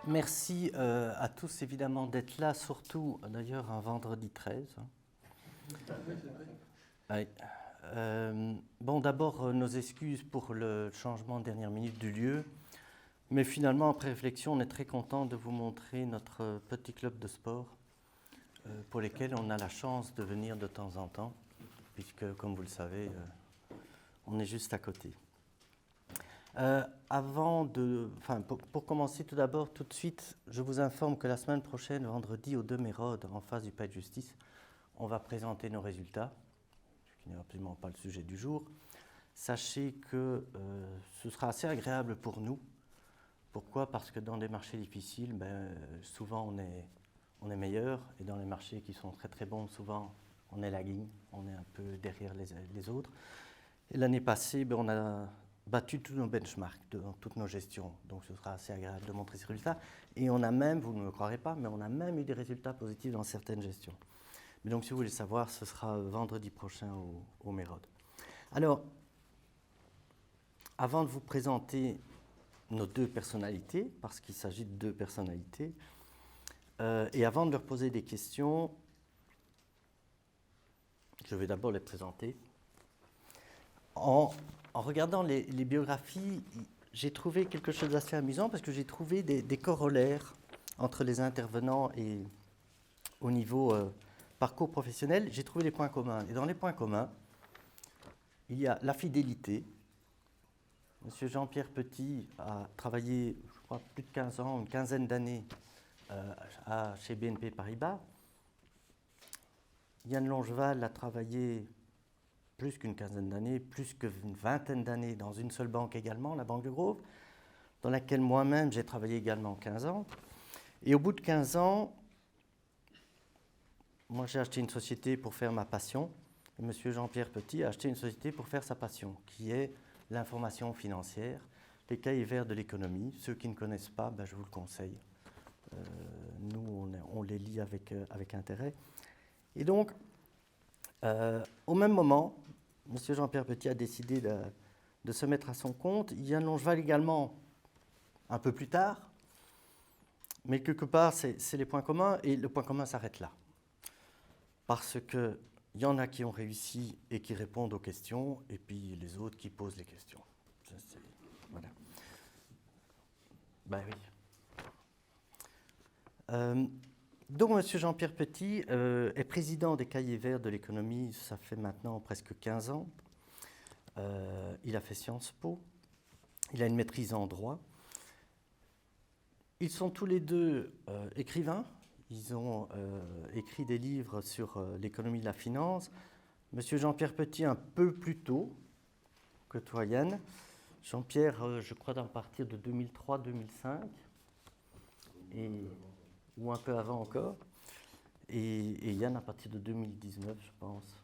Merci à tous évidemment d'être là, surtout d'ailleurs un vendredi 13. Oui. Bon, d'abord nos excuses pour le changement de dernière minute du lieu, mais finalement après réflexion on est très content de vous montrer notre petit club de sport pour lesquels on a la chance de venir de temps en temps, puisque comme vous le savez, on est juste à côté. Pour commencer tout d'abord, tout de suite, je vous informe que la semaine prochaine, vendredi au 2 Mérode, en face du palais de justice, on va présenter nos résultats, ce qui n'est absolument pas le sujet du jour. Sachez que ce sera assez agréable pour nous. Pourquoi ? Parce que dans des marchés difficiles, souvent on est meilleur, et dans les marchés qui sont très très bons, souvent on est lagging, on est un peu derrière les autres. Et l'année passée, on a battu tous nos benchmarks dans toutes nos gestions. Donc ce sera assez agréable de montrer ces résultats. Et on a même, vous ne me croirez pas, mais on a même eu des résultats positifs dans certaines gestions. Mais donc si vous voulez savoir, ce sera vendredi prochain au Mérode. Alors, avant de vous présenter nos deux personnalités, parce qu'il s'agit de deux personnalités, et avant de leur poser des questions, je vais d'abord les présenter. En regardant les biographies, j'ai trouvé quelque chose d'assez amusant parce que j'ai trouvé des corollaires entre les intervenants et au niveau parcours professionnel. J'ai trouvé des points communs. Et dans les points communs, il y a la fidélité. Monsieur Jean-Pierre Petit a travaillé, je crois, plus de 15 ans, une quinzaine d'années chez BNP Paribas. Yann Longeval a travaillé plus qu'une quinzaine d'années, plus qu'une vingtaine d'années dans une seule banque également, la Banque de Grove, dans laquelle moi-même j'ai travaillé également 15 ans. Et au bout de 15 ans, moi j'ai acheté une société pour faire ma passion, et M. Jean-Pierre Petit a acheté une société pour faire sa passion, qui est l'information financière, les cahiers verts de l'économie. Ceux qui ne connaissent pas, je vous le conseille. Nous, on les lit avec intérêt. Et donc, au même moment, M. Jean-Pierre Petit a décidé de se mettre à son compte. Yann Longeval également, un peu plus tard. Mais quelque part, c'est les points communs, et le point commun s'arrête là. Parce qu'il y en a qui ont réussi et qui répondent aux questions, et puis les autres qui posent les questions. Voilà. Ben oui. Donc, M. Jean-Pierre Petit est président des Cahiers verts de l'économie, ça fait maintenant presque 15 ans. Il a fait Sciences Po, il a une maîtrise en droit. Ils sont tous les deux écrivains, ils ont écrit des livres sur l'économie de la finance. M. Jean-Pierre Petit un peu plus tôt que toi, Yann. Jean-Pierre, je crois, à partir de 2003-2005. Ou un peu avant encore, et Yann à partir de 2019, je pense.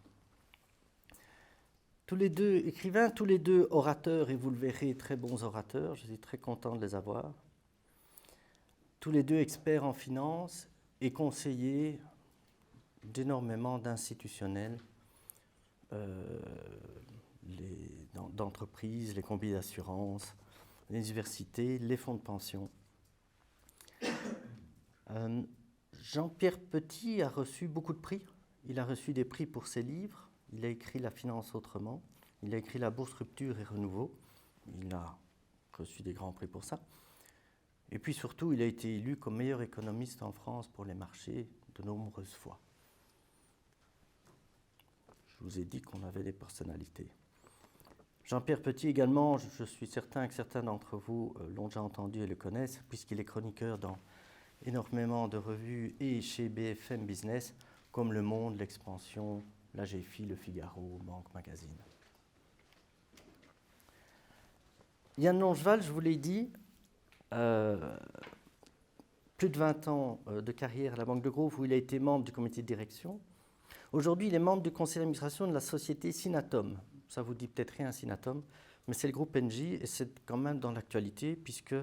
Tous les deux écrivains, tous les deux orateurs, et vous le verrez, très bons orateurs, je suis très content de les avoir. Tous les deux experts en finance et conseillers d'énormément d'institutionnels, d'entreprises, les compagnies d'assurance, les universités, les fonds de pension. Jean-Pierre Petit a reçu beaucoup de prix. Il a reçu des prix pour ses livres. Il a écrit La finance autrement. Il a écrit La bourse rupture et renouveau. Il a reçu des grands prix pour ça. Et puis surtout, il a été élu comme meilleur économiste en France pour les marchés de nombreuses fois. Je vous ai dit qu'on avait des personnalités. Jean-Pierre Petit également, je suis certain que certains d'entre vous l'ont déjà entendu et le connaissent, puisqu'il est chroniqueur dans énormément de revues et chez BFM Business, comme Le Monde, L'Expansion, la GFI, Le Figaro, Banque Magazine. Yann Longeval, je vous l'ai dit, plus de 20 ans de carrière à la Banque de Grove, où il a été membre du comité de direction. Aujourd'hui, il est membre du conseil d'administration de la société Synatom. Ça vous dit peut-être rien, Synatom, mais c'est le groupe Engie, et c'est quand même dans l'actualité, puisque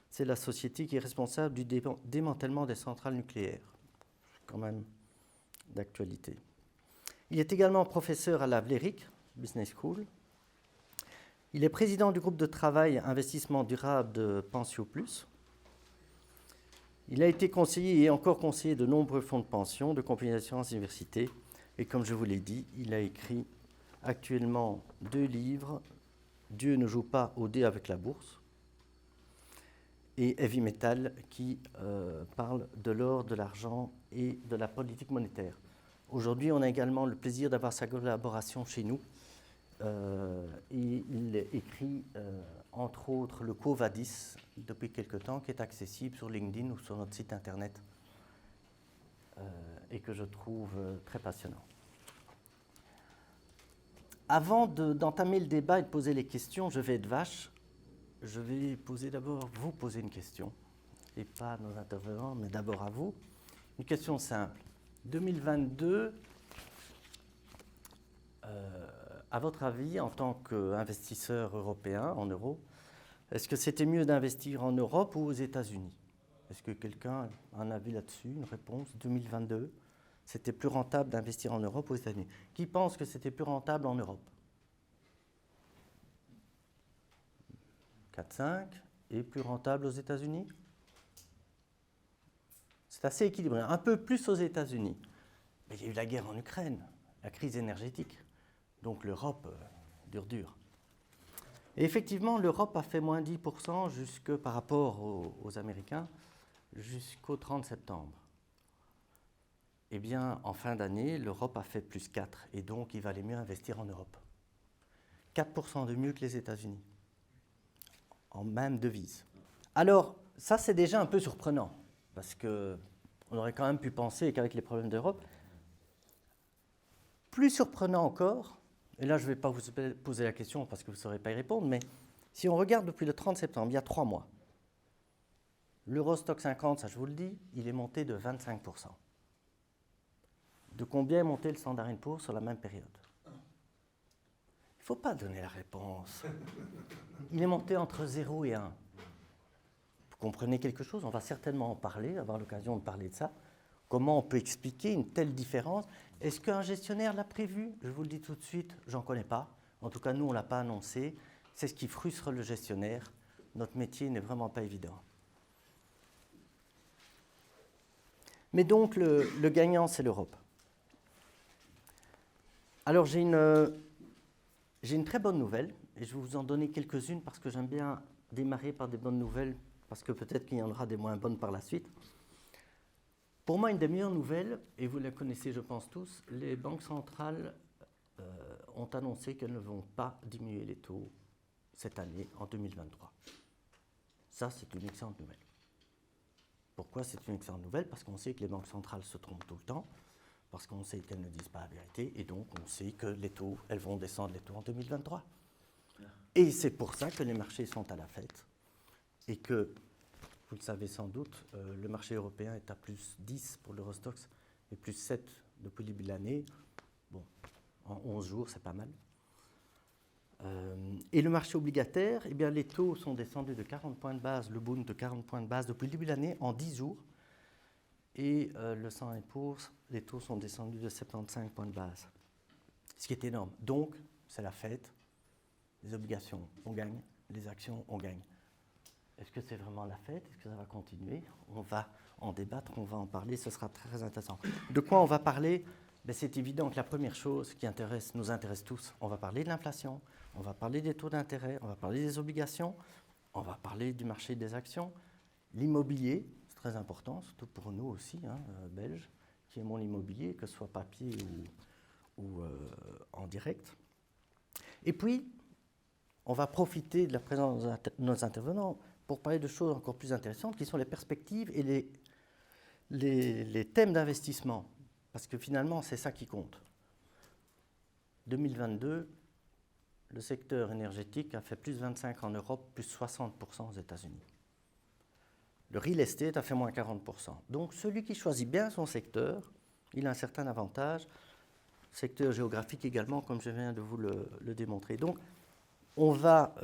c'est la société qui est responsable du démantèlement des centrales nucléaires. C'est quand même d'actualité. Il est également professeur à la Vlerick Business School. Il est président du groupe de travail investissement durable de Pensio Plus. Il a été conseiller et encore conseiller de nombreux fonds de pension, de compagnies d'assurance université. Et comme je vous l'ai dit, il a écrit actuellement 2 livres, Dieu ne joue pas au dé avec la bourse, et Heavy Metal, qui parle de l'or, de l'argent et de la politique monétaire. Aujourd'hui, on a également le plaisir d'avoir sa collaboration chez nous. Et il écrit, entre autres, le Quo Vadis, depuis quelque temps, qui est accessible sur LinkedIn ou sur notre site internet, et que je trouve très passionnant. Avant d'entamer le débat et de poser les questions, je vais être vache. Je vais vous poser une question, et pas à nos intervenants, mais d'abord à vous. Une question simple. 2022, à votre avis, en tant qu'investisseur européen en euros, est-ce que c'était mieux d'investir en Europe ou aux États-Unis? Est-ce que quelqu'un a un avis là-dessus, une réponse? 2022, c'était plus rentable d'investir en Europe ou aux États-Unis? Qui pense que c'était plus rentable en Europe? 4-5, et plus rentable aux États-Unis? C'est assez équilibré, un peu plus aux États-Unis. Mais il y a eu la guerre en Ukraine, la crise énergétique. Donc l'Europe, dur. Et effectivement, l'Europe a fait moins 10% par rapport aux Américains jusqu'au 30 septembre. Eh bien, en fin d'année, l'Europe a fait plus 4, et donc il valait mieux investir en Europe. 4% de mieux que les États-Unis, en même devise. Alors, ça c'est déjà un peu surprenant, parce qu'on aurait quand même pu penser qu'avec les problèmes d'Europe, plus surprenant encore, et là je ne vais pas vous poser la question parce que vous ne saurez pas y répondre, mais si on regarde depuis le 30 septembre, il y a 3 mois, l'Eurostock 50, ça je vous le dis, il est monté de 25%. De combien est monté le Standard & Poor's sur la même période? Il ne faut pas donner la réponse. Il est monté entre 0 et 1. Vous comprenez quelque chose? On va certainement en parler, avoir l'occasion de parler de ça. Comment on peut expliquer une telle différence? Est-ce qu'un gestionnaire l'a prévu? Je vous le dis tout de suite, j'en connais pas. En tout cas, nous, on ne l'a pas annoncé. C'est ce qui frustre le gestionnaire. Notre métier n'est vraiment pas évident. Mais donc, le gagnant, c'est l'Europe. Alors, j'ai une très bonne nouvelle, et je vais vous en donner quelques-unes parce que j'aime bien démarrer par des bonnes nouvelles, parce que peut-être qu'il y en aura des moins bonnes par la suite. Pour moi, une des meilleures nouvelles, et vous la connaissez, je pense tous, les banques centrales ont annoncé qu'elles ne vont pas diminuer les taux cette année, en 2023. Ça, c'est une excellente nouvelle. Pourquoi c'est une excellente nouvelle? Parce qu'on sait que les banques centrales se trompent tout le temps, parce qu'on sait qu'elles ne disent pas la vérité, et donc on sait que les taux, elles vont descendre les taux en 2023. Et c'est pour ça que les marchés sont à la fête, et que, vous le savez sans doute, le marché européen est à plus 10 pour l'Eurostoxx, et plus 7 depuis le début de l'année. Bon, en 11 jours, c'est pas mal. Et le marché obligataire, eh bien, les taux sont descendus de 40 points de base, le Bund de 40 points de base depuis le début de l'année en 10 jours. Et le Standard & Poor's, les taux sont descendus de 75 points de base, ce qui est énorme. Donc, c'est la fête. Les obligations, on gagne. Les actions, on gagne. Est-ce que c'est vraiment la fête? Est-ce que ça va continuer? On va en débattre, on va en parler, ce sera très intéressant. De quoi on va parler? Ben, c'est évident que la première chose qui nous intéresse tous, on va parler de l'inflation, on va parler des taux d'intérêt, on va parler des obligations, on va parler du marché des actions, l'immobilier, c'est très important, surtout pour nous aussi, Belges, qui aimons l'immobilier, que ce soit papier ou en direct. Et puis, on va profiter de la présence de nos intervenants pour parler de choses encore plus intéressantes, qui sont les perspectives et les thèmes d'investissement. Parce que finalement, c'est ça qui compte. 2022, le secteur énergétique a fait plus 25 en Europe, plus 60% aux États-Unis. Le real estate a fait moins 40%. Donc, celui qui choisit bien son secteur, il a un certain avantage. Secteur géographique également, comme je viens de vous le démontrer. Donc, on va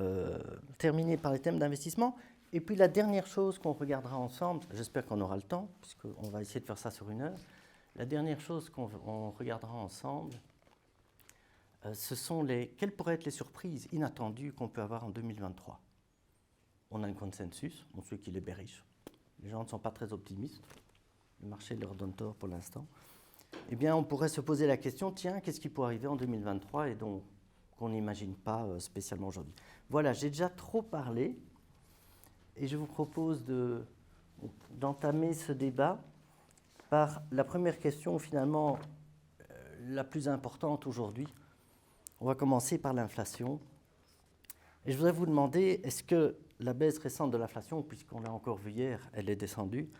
terminer par les thèmes d'investissement. Et puis, la dernière chose qu'on regardera ensemble, j'espère qu'on aura le temps, puisqu'on va essayer de faire ça sur 1 heure. La dernière chose qu'on regardera ensemble, ce sont quelles pourraient être les surprises inattendues qu'on peut avoir en 2023. On a un consensus, on sait qu'il est bearish. les gens ne sont pas très optimistes, le marché leur donne tort pour l'instant, eh bien on pourrait se poser la question, tiens, qu'est-ce qui pourrait arriver en 2023 et qu'on n'imagine pas spécialement aujourd'hui. Voilà, j'ai déjà trop parlé et je vous propose d'entamer ce débat par la première question, finalement la plus importante aujourd'hui. On va commencer par l'inflation. Et je voudrais vous demander, est-ce que la baisse récente de l'inflation, puisqu'on l'a encore vu hier, elle est descendue,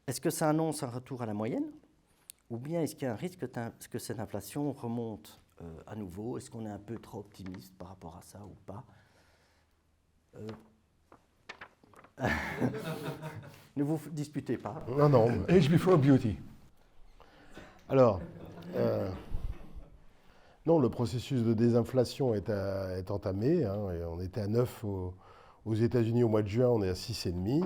est-ce que ça annonce un retour à la moyenne? Ou bien est-ce qu'il y a un risque que cette inflation remonte à nouveau? Est-ce qu'on est un peu trop optimiste par rapport à ça ou pas? Ne vous disputez pas. Non, non, age before beauty. Alors, non, le processus de désinflation est entamé. Hein, et on était à 9 aux États-Unis au mois de juin, on est à 6,5.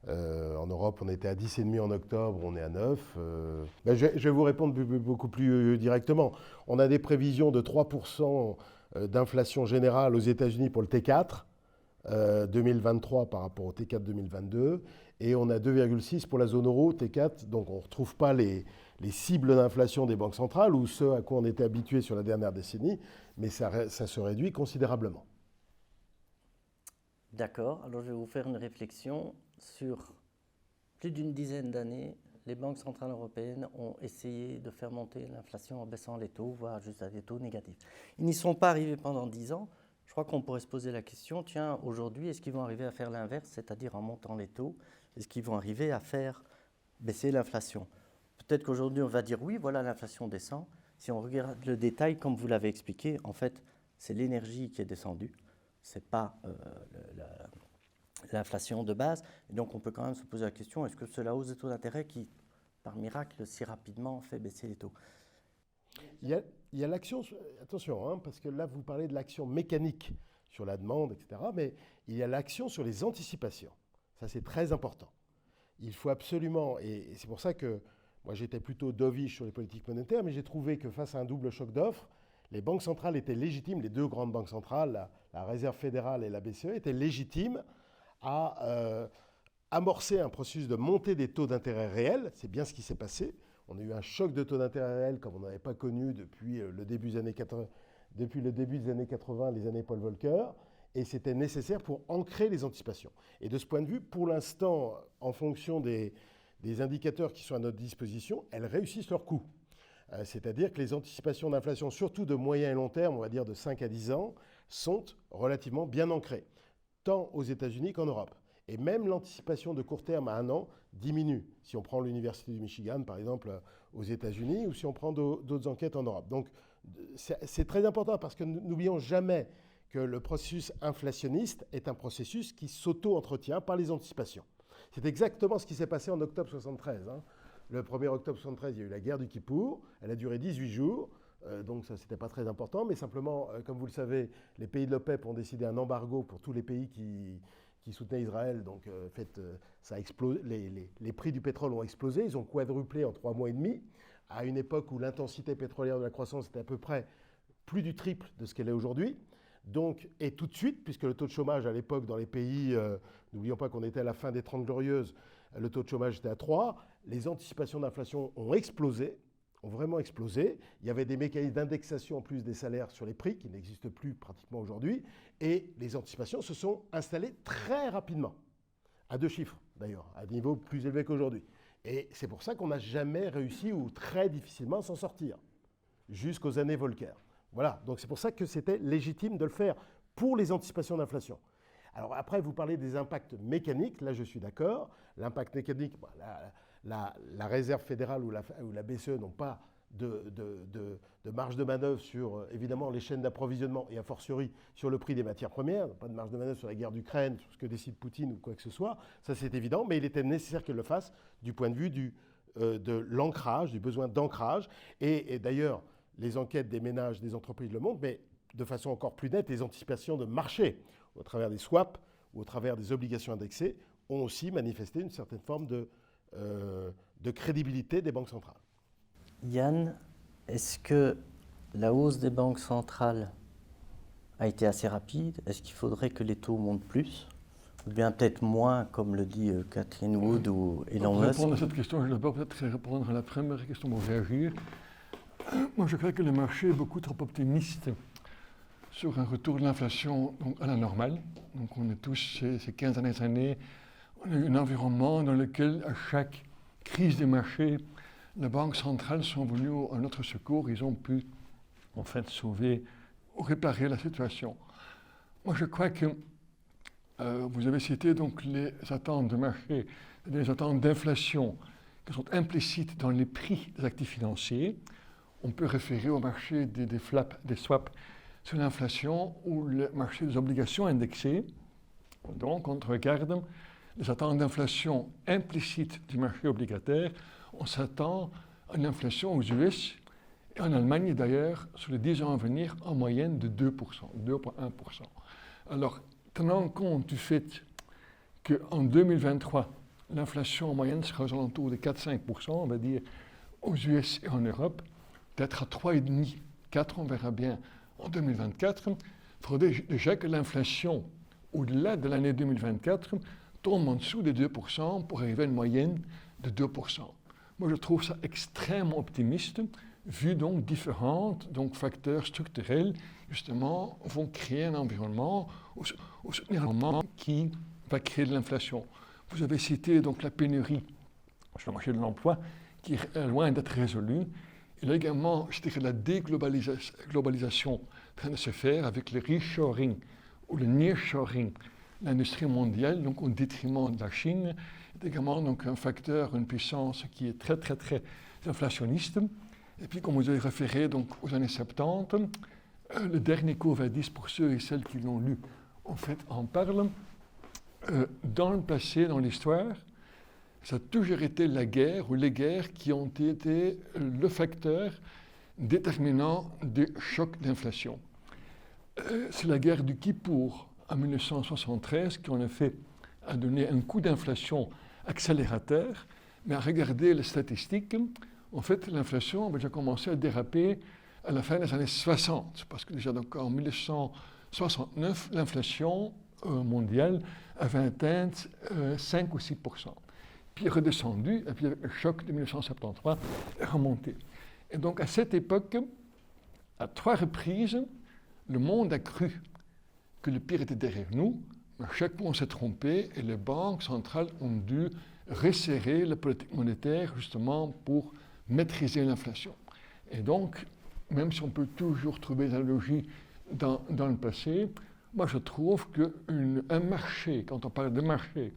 En Europe, on était à 10,5 en octobre, on est à 9. Je vais vous répondre beaucoup plus directement. On a des prévisions de 3% d'inflation générale aux États-Unis pour le T4 2023 par rapport au T4 2022. Et on a 2,6 pour la zone euro, T4. Donc on ne retrouve pas les cibles d'inflation des banques centrales ou ceux à quoi on était habitué sur la dernière décennie, mais ça se réduit considérablement. D'accord, alors je vais vous faire une réflexion sur plus d'une dizaine d'années. Les banques centrales européennes ont essayé de faire monter l'inflation en baissant les taux, voire juste à des taux négatifs. Ils n'y sont pas arrivés pendant 10 ans. Je crois qu'on pourrait se poser la question, tiens, aujourd'hui, est-ce qu'ils vont arriver à faire l'inverse, c'est-à-dire en montant les taux? Est-ce qu'ils vont arriver à faire baisser l'inflation? Peut-être qu'aujourd'hui, on va dire oui, voilà, l'inflation descend. Si on regarde le détail, comme vous l'avez expliqué, en fait, c'est l'énergie qui est descendue. Ce n'est pas l'inflation de base. Et donc, on peut quand même se poser la question, est-ce que c'est la hausse des taux d'intérêt qui, par miracle, si rapidement fait baisser les taux? Il y a l'action, attention, hein, parce que là, vous parlez de l'action mécanique sur la demande, etc., mais il y a l'action sur les anticipations. Ça, c'est très important. Il faut absolument, et c'est pour ça que moi, j'étais plutôt dovish sur les politiques monétaires, mais j'ai trouvé que face à un double choc d'offres, les banques centrales étaient légitimes, les deux grandes banques centrales, la Réserve fédérale et la BCE, étaient légitimes à amorcer un processus de montée des taux d'intérêt réels. C'est bien ce qui s'est passé. On a eu un choc de taux d'intérêt réels comme on n'avait pas connu depuis le début des années 80, les années Paul Volcker, et c'était nécessaire pour ancrer les anticipations. Et de ce point de vue, pour l'instant, en fonction des indicateurs qui sont à notre disposition, elles réussissent leur coup. C'est-à-dire que les anticipations d'inflation, surtout de moyen et long terme, on va dire de 5 à 10 ans, sont relativement bien ancrées, tant aux États-Unis qu'en Europe. Et même l'anticipation de court terme à 1 an diminue, si on prend l'Université du Michigan, par exemple, aux États-Unis, ou si on prend d'autres enquêtes en Europe. Donc, c'est très important parce que n'oublions jamais que le processus inflationniste est un processus qui s'auto-entretient par les anticipations. C'est exactement ce qui s'est passé en octobre 1973. Hein. Le 1er octobre 1973, il y a eu la guerre du Kippour. Elle a duré 18 jours. Donc ça, c'était pas très important. Mais simplement, comme vous le savez, les pays de l'OPEP ont décidé un embargo pour tous les pays qui soutenaient Israël. Donc, ça a explosé. Les prix du pétrole ont explosé. Ils ont quadruplé en 3 mois et demi, à une époque où l'intensité pétrolière de la croissance était à peu près plus du triple de ce qu'elle est aujourd'hui. Donc, et tout de suite, puisque le taux de chômage à l'époque dans les pays, n'oublions pas qu'on était à la fin des 30 glorieuses, le taux de chômage était à 3, les anticipations d'inflation ont explosé, ont vraiment explosé. Il y avait des mécanismes d'indexation en plus des salaires sur les prix qui n'existent plus pratiquement aujourd'hui, et les anticipations se sont installées très rapidement, à 2 chiffres d'ailleurs, à des niveaux plus élevés qu'aujourd'hui. Et c'est pour ça qu'on n'a jamais réussi ou très difficilement à s'en sortir, jusqu'aux années Volcker. Voilà, donc c'est pour ça que c'était légitime de le faire pour les anticipations d'inflation. Alors après, vous parlez des impacts mécaniques, là je suis d'accord. L'impact mécanique, la Réserve fédérale ou la BCE n'ont pas de marge de manœuvre sur, évidemment, les chaînes d'approvisionnement et a fortiori sur le prix des matières premières, pas de marge de manœuvre sur la guerre d'Ukraine, sur ce que décide Poutine ou quoi que ce soit, ça c'est évident, mais il était nécessaire qu'elle le fasse du point de vue de l'ancrage, du besoin d'ancrage. Et d'ailleurs, les enquêtes des ménages, des entreprises le montrent, mais de façon encore plus nette, les anticipations de marché, au travers des swaps ou au travers des obligations indexées, ont aussi manifesté une certaine forme de crédibilité des banques centrales. Yann, est-ce que la hausse des banques centrales a été assez rapide? Est-ce qu'il faudrait que les taux montent plus? Ou bien peut-être moins, comme le dit Catherine Wood ou Elon Pour Musk. répondre à cette question, je vais d'abord peut-être répondre à la première question pour réagir. Moi, je crois que le marché est beaucoup trop optimiste sur un retour de l'inflation à la normale. Donc, on est tous, ces 15 dernières années, on a eu un environnement dans lequel, à chaque crise des marchés, les banques centrales sont venues à notre secours. Ils ont pu, en fait, sauver ou réparer la situation. Moi, je crois que vous avez cité donc les attentes de marché, les attentes d'inflation qui sont implicites dans les prix des actifs financiers. On peut référer au marché des swaps sur l'inflation ou le marché des obligations indexées. Donc, quand on regarde les attentes d'inflation implicites du marché obligataire, on s'attend à une inflation aux US et en Allemagne d'ailleurs, sur les 10 ans à venir, en moyenne de 2%, 2,1%. Alors, tenant compte du fait qu'en 2023, l'inflation en moyenne sera aux alentours de 4-5%, on va dire, aux US et en Europe, peut-être à 3,5, 4, on verra bien en 2024, il faudrait déjà que l'inflation, au-delà de l'année 2024, tombe en dessous des 2% pour arriver à une moyenne de 2%. Moi, je trouve ça extrêmement optimiste, vu donc différents facteurs structurels, justement, vont créer un environnement qui va créer de l'inflation. Vous avez cité donc la pénurie sur le marché de l'emploi, qui est loin d'être résolue. Il y a également, je dirais, la déglobalisation en train de se faire avec le reshoring ou le nearshoring, l'industrie mondiale, donc au détriment de la Chine, est également donc un facteur, une puissance qui est très, très, très inflationniste. Et puis, comme vous avez référé donc, aux années 70, le dernier Covadis, pour ceux et celles qui l'ont lu, en fait, en parle. Dans le passé, dans l'histoire, ça a toujours été la guerre ou les guerres qui ont été le facteur déterminant des chocs d'inflation. C'est la guerre du Kippour en 1973 qui, en effet, a donné un coup d'inflation accélérateur, mais à regarder les statistiques, en fait, l'inflation a déjà commencé à déraper à la fin des années 60, parce que déjà donc, en 1969, l'inflation mondiale avait atteint 5 ou 6%. Puis est redescendu, et puis le choc de 1973 est remonté. Et donc à cette époque, à 3 reprises, le monde a cru que le pire était derrière nous, mais à chaque fois on s'est trompé et les banques centrales ont dû resserrer la politique monétaire justement pour maîtriser l'inflation. Et donc, même si on peut toujours trouver des analogies dans le passé, moi je trouve qu'un marché, quand on parle de marché,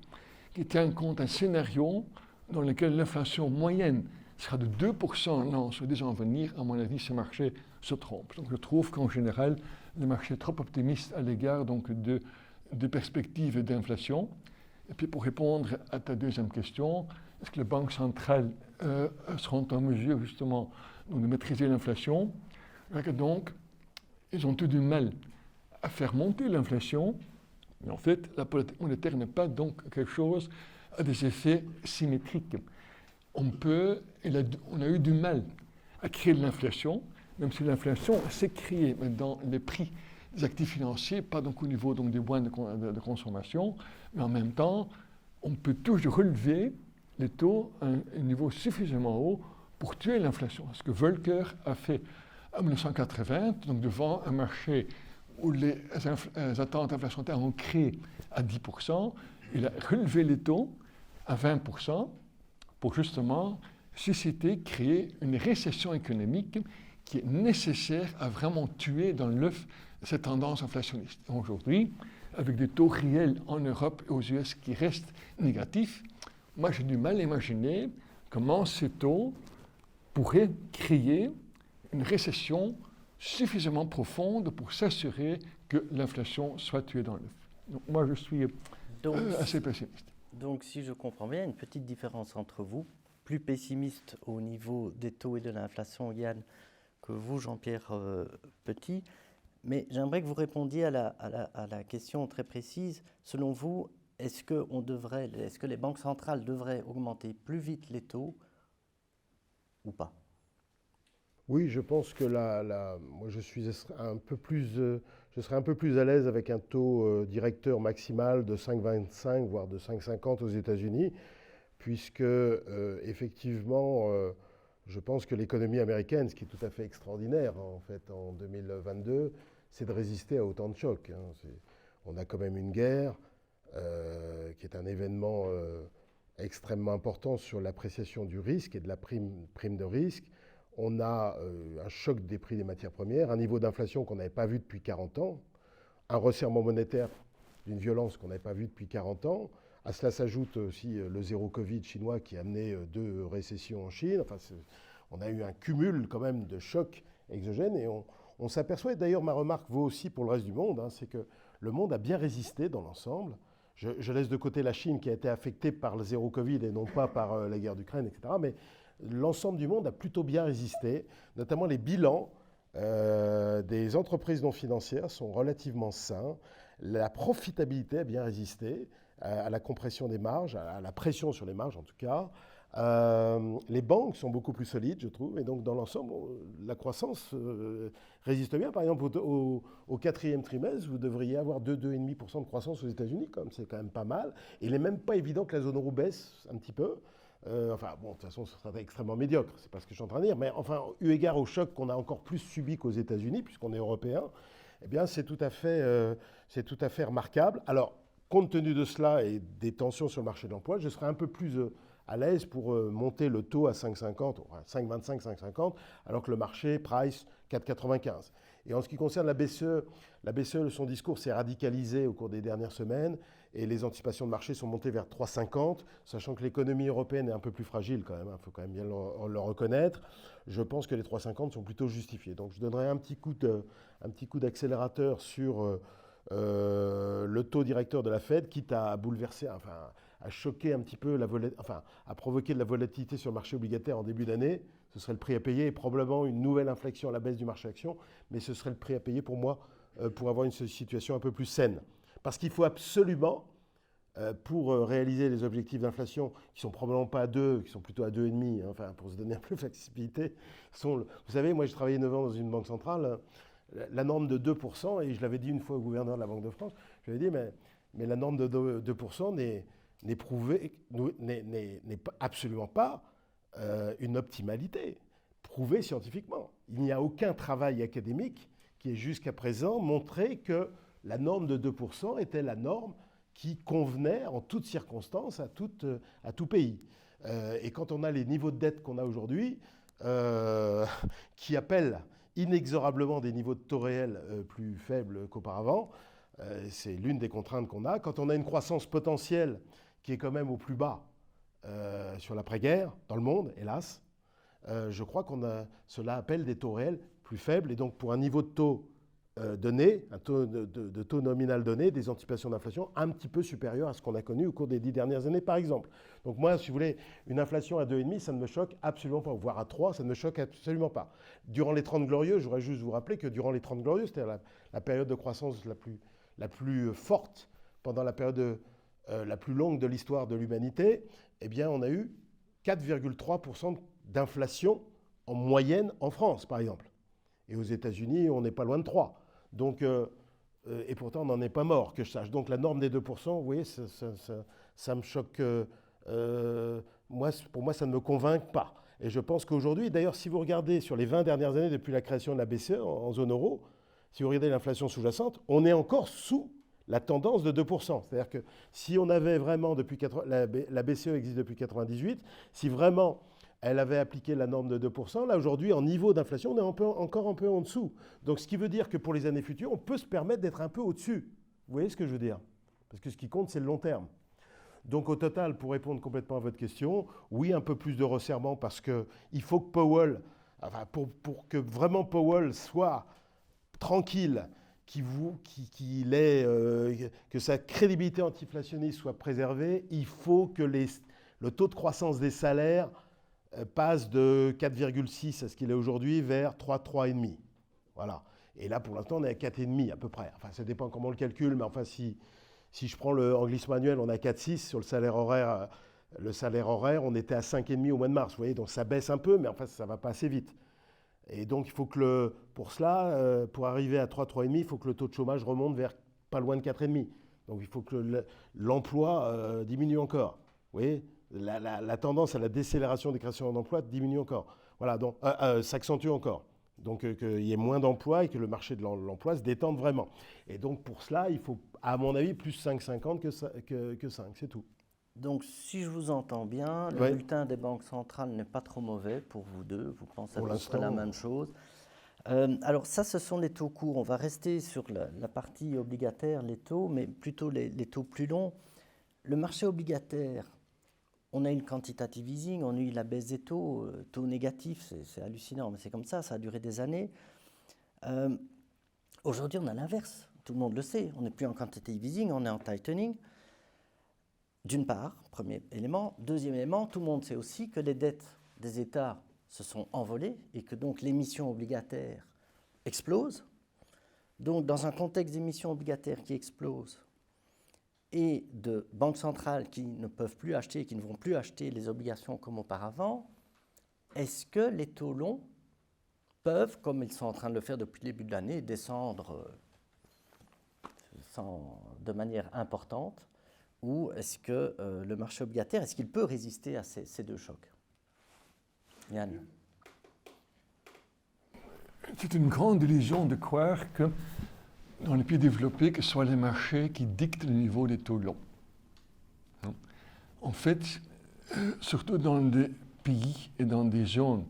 qui tient compte d'un scénario dans lequel l'inflation moyenne sera de 2% sur 10 ans à venir, à mon avis, ce marché se trompe. Donc je trouve qu'en général, le marché est trop optimiste à l'égard donc, de perspectives d'inflation. Et puis pour répondre à ta deuxième question, est-ce que les banques centrales seront en mesure justement de maîtriser l'inflation? Donc, ils ont tout du mal à faire monter l'inflation, mais en fait, la politique monétaire n'est pas donc quelque chose à des effets symétriques. On a eu du mal à créer de l'inflation, même si l'inflation s'est créée dans les prix des actifs financiers, pas donc au niveau donc, des biens de consommation, mais en même temps, on peut toujours relever les taux à un niveau suffisamment haut pour tuer l'inflation. Ce que Volcker a fait en 1980, donc devant un marché où les attentes inflationnistes ont créé à 10%, il a relevé les taux à 20% pour justement susciter, créer une récession économique qui est nécessaire à vraiment tuer dans l'œuf cette tendance inflationniste. Aujourd'hui, avec des taux réels en Europe et aux US qui restent négatifs, moi j'ai du mal à imaginer comment ces taux pourraient créer une récession suffisamment profonde pour s'assurer que l'inflation soit tuée dans l'œuf. Donc moi je suis assez pessimiste. Donc si je comprends bien, une petite différence entre vous, plus pessimiste au niveau des taux et de l'inflation, Yann, que vous, Jean-Pierre Petit. Mais j'aimerais que vous répondiez à la question très précise. Selon vous, est-ce que les banques centrales devraient augmenter plus vite les taux ou pas? Oui, je pense que moi je suis un peu plus je serais un peu plus à l'aise avec un taux directeur maximal de 5,25 voire de 5,50 aux États-Unis, puisque effectivement, je pense que l'économie américaine, ce qui est tout à fait extraordinaire en fait en 2022, c'est de résister à autant de chocs. On a quand même une guerre qui est un événement extrêmement important sur l'appréciation du risque et de la prime de risque. On a un choc des prix des matières premières, un niveau d'inflation qu'on n'avait pas vu depuis 40 ans, un resserrement monétaire d'une violence qu'on n'avait pas vu depuis 40 ans. À cela s'ajoute aussi le zéro Covid chinois qui a amené 2 récessions en Chine. Enfin, on a eu un cumul quand même de chocs exogènes et on s'aperçoit, et d'ailleurs ma remarque vaut aussi pour le reste du monde, c'est que le monde a bien résisté dans l'ensemble. Je laisse de côté la Chine qui a été affectée par le zéro Covid et non pas par la guerre d'Ukraine, etc. Mais l'ensemble du monde a plutôt bien résisté, notamment les bilans des entreprises non financières sont relativement sains. La profitabilité a bien résisté à la compression des marges, à la pression sur les marges en tout cas. Les banques sont beaucoup plus solides, je trouve, et donc dans l'ensemble, la croissance résiste bien. Par exemple, au 4e trimestre, vous devriez avoir 2,5% de croissance aux États-Unis, c'est quand même pas mal. Et il n'est même pas évident que la zone euro baisse un petit peu. Enfin, bon, de toute façon, ce serait extrêmement médiocre, c'est pas ce que je suis en train de dire, mais enfin, eu égard au choc qu'on a encore plus subi qu'aux États-Unis, puisqu'on est européen, eh bien, c'est tout à fait remarquable. Alors, compte tenu de cela et des tensions sur le marché de l'emploi, je serais un peu plus à l'aise pour monter le taux à 5,50, 5,25, 5,50, alors que le marché price 4,95. Et en ce qui concerne la BCE, son discours s'est radicalisé au cours des dernières semaines et les anticipations de marché sont montées vers 3,50, sachant que l'économie européenne est un peu plus fragile quand même, il faut quand même bien le reconnaître. Je pense que les 3,50 sont plutôt justifiés. Donc je donnerai un petit coup d'accélérateur sur le taux directeur de la Fed, quitte à bouleverser, enfin à choquer un petit peu, à provoquer de la volatilité sur le marché obligataire en début d'année. Ce serait le prix à payer et probablement une nouvelle inflexion à la baisse du marché action, mais ce serait le prix à payer pour moi pour avoir une situation un peu plus saine. Parce qu'il faut absolument, pour réaliser les objectifs d'inflation, qui sont probablement pas à 2, qui sont plutôt à 2,5, enfin pour se donner un peu de flexibilité, vous savez, moi j'ai travaillé 9 ans dans une banque centrale, la norme de 2%, et je l'avais dit une fois au gouverneur de la Banque de France, je lui ai dit, mais la norme de 2% n'est absolument pas une optimalité, prouvée scientifiquement. Il n'y a aucun travail académique qui ait jusqu'à présent montré que la norme de 2% était la norme qui convenait en toutes circonstances à tout pays. Et quand on a les niveaux de dette qu'on a aujourd'hui, qui appellent inexorablement des niveaux de taux réels plus faibles qu'auparavant, c'est l'une des contraintes qu'on a. Quand on a une croissance potentielle qui est quand même au plus bas sur l'après-guerre, dans le monde, hélas, je crois cela appelle des taux réels plus faibles. Et donc, pour un niveau de taux donné, un taux de taux nominal donné, des anticipations d'inflation un petit peu supérieures à ce qu'on a connu au cours des 10 dernières années, par exemple. Donc moi, si vous voulez, une inflation à 2,5, ça ne me choque absolument pas, voire à 3, ça ne me choque absolument pas. Durant les 30 glorieux, je voudrais juste vous rappeler que durant les 30 glorieux, c'est-à-dire la période de croissance la plus forte pendant la période la plus longue de l'histoire de l'humanité, eh bien, on a eu 4,3% d'inflation en moyenne en France, par exemple. Et aux États-Unis, on n'est pas loin de 3. Donc, et pourtant, on n'en est pas mort, que je sache. Donc, la norme des 2%, vous voyez, ça me choque. Pour moi, ça ne me convainc pas. Et je pense qu'aujourd'hui, d'ailleurs, si vous regardez sur les 20 dernières années depuis la création de la BCE en zone euro, si vous regardez l'inflation sous-jacente, on est encore sous la tendance de 2%. C'est-à-dire que si on avait vraiment, la BCE existe depuis 1998, si vraiment elle avait appliqué la norme de 2%, là aujourd'hui, en niveau d'inflation, on est encore un peu en dessous. Donc ce qui veut dire que pour les années futures, on peut se permettre d'être un peu au-dessus. Vous voyez ce que je veux dire? Parce que ce qui compte, c'est le long terme. Donc au total, pour répondre complètement à votre question, oui, un peu plus de resserrement parce qu'il faut que Powell, enfin pour que vraiment Powell soit tranquille, que sa crédibilité anti-inflationniste soit préservée, il faut que le taux de croissance des salaires passe de 4,6 à ce qu'il est aujourd'hui vers 3, 3,5. Voilà. Et là, pour l'instant, on est à 4,5 à peu près. Enfin, ça dépend comment on le calcule, mais enfin, si je prends le anglisme annuel, on est à 4,6 sur le salaire horaire. Le salaire horaire, on était à 5,5 au mois de mars. Vous voyez, donc ça baisse un peu, mais enfin, ça ne va pas assez vite. Et donc, il faut que pour cela, pour arriver à 3, 3,5, il faut que le taux de chômage remonte vers pas loin de 4,5. Donc il faut que l'emploi diminue encore. Vous voyez, la tendance à la décélération des créations d'emplois diminue encore. Voilà, donc s'accentue encore. Donc qu'il y ait moins d'emplois et que le marché de l'emploi se détende vraiment. Et donc pour cela, il faut, à mon avis, plus 5,50 que 5, c'est tout. Donc, si je vous entends bien, le bulletin des banques centrales n'est pas trop mauvais pour vous deux. Vous pensez à peu près la même chose. Alors, ça, ce sont les taux courts. On va rester sur la partie obligataire, les taux, mais plutôt les taux plus longs. Le marché obligataire, on a eu le quantitative easing, on a eu la baisse des taux, taux négatifs, c'est hallucinant, mais c'est comme ça a duré des années. Aujourd'hui, on a l'inverse. Tout le monde le sait. On n'est plus en quantitative easing, on est en tightening. D'une part, premier élément. Deuxième élément, tout le monde sait aussi que les dettes des États se sont envolées et que donc l'émission obligataire explose. Donc, dans un contexte d'émission obligataire qui explose et de banques centrales qui ne peuvent plus acheter, qui ne vont plus acheter les obligations comme auparavant, est-ce que les taux longs peuvent, comme ils sont en train de le faire depuis le début de l'année, descendre de manière importante? Ou est-ce que le marché obligataire, est-ce qu'il peut résister à ces deux chocs? Yann. C'est une grande illusion de croire que dans les pays développés, que ce soit les marchés qui dictent le niveau des taux longs. En fait, surtout dans des pays et dans des zones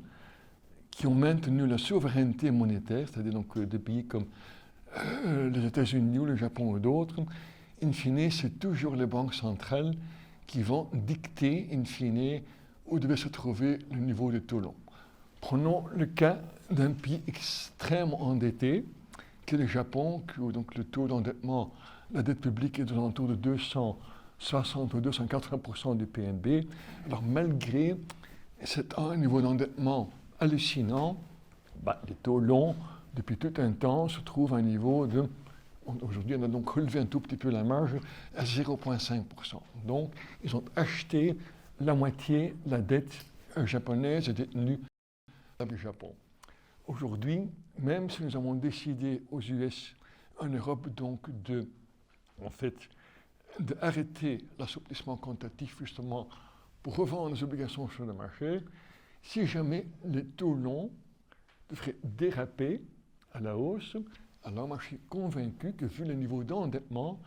qui ont maintenu la souveraineté monétaire, c'est-à-dire donc des pays comme les États-Unis ou le Japon ou d'autres, in fine, c'est toujours les banques centrales qui vont dicter, in fine, où devait se trouver le niveau des taux longs. Prenons le cas d'un pays extrêmement endetté, qui est le Japon, où donc le taux d'endettement, la dette publique est de l'entour de 260 ou 280% du PNB. Alors malgré cet niveau d'endettement hallucinant, les taux longs, depuis tout un temps, se trouvent à un niveau de... Aujourd'hui, on a donc relevé un tout petit peu la marge à 0,5%. Donc, ils ont acheté la moitié de la dette japonaise détenue par le Japon. Aujourd'hui, même si nous avons décidé aux US, en Europe, donc d'arrêter l'assouplissement quantitatif justement pour revendre les obligations sur le marché, si jamais les taux longs devraient déraper à la hausse, alors moi je suis convaincu que vu le niveau d'endettement,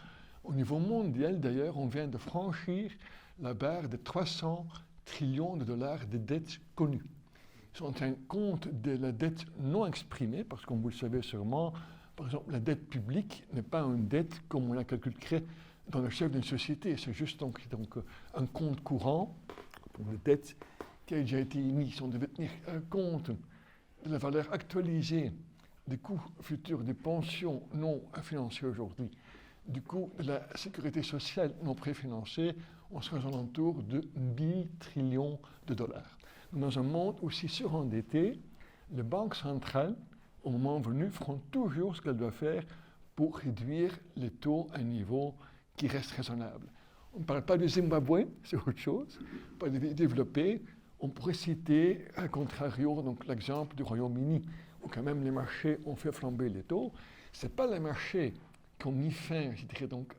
au niveau mondial d'ailleurs, on vient de franchir la barre de 300 trillions de dollars de dettes connues. Si on tient compte de la dette non exprimée, parce que comme vous le savez sûrement, par exemple la dette publique n'est pas une dette comme on la calculerait dans le chef d'une société, c'est juste donc un compte courant pour une dette qui a déjà été émise. On devait tenir compte de la valeur actualisée des coûts futurs des pensions non financées aujourd'hui, du coût de la sécurité sociale non préfinancée, on sera aux alentours de 1000 trillions de dollars. Dans un monde aussi surendetté, les banques centrales, au moment venu, feront toujours ce qu'elles doivent faire pour réduire les taux à un niveau qui reste raisonnable. On ne parle pas du Zimbabwe, c'est autre chose, pas des pays développés. On pourrait citer, à contrario, donc l'exemple du Royaume-Uni, où quand même les marchés ont fait flamber les taux. Ce n'est pas les marchés qui ont mis fin, je dirais donc,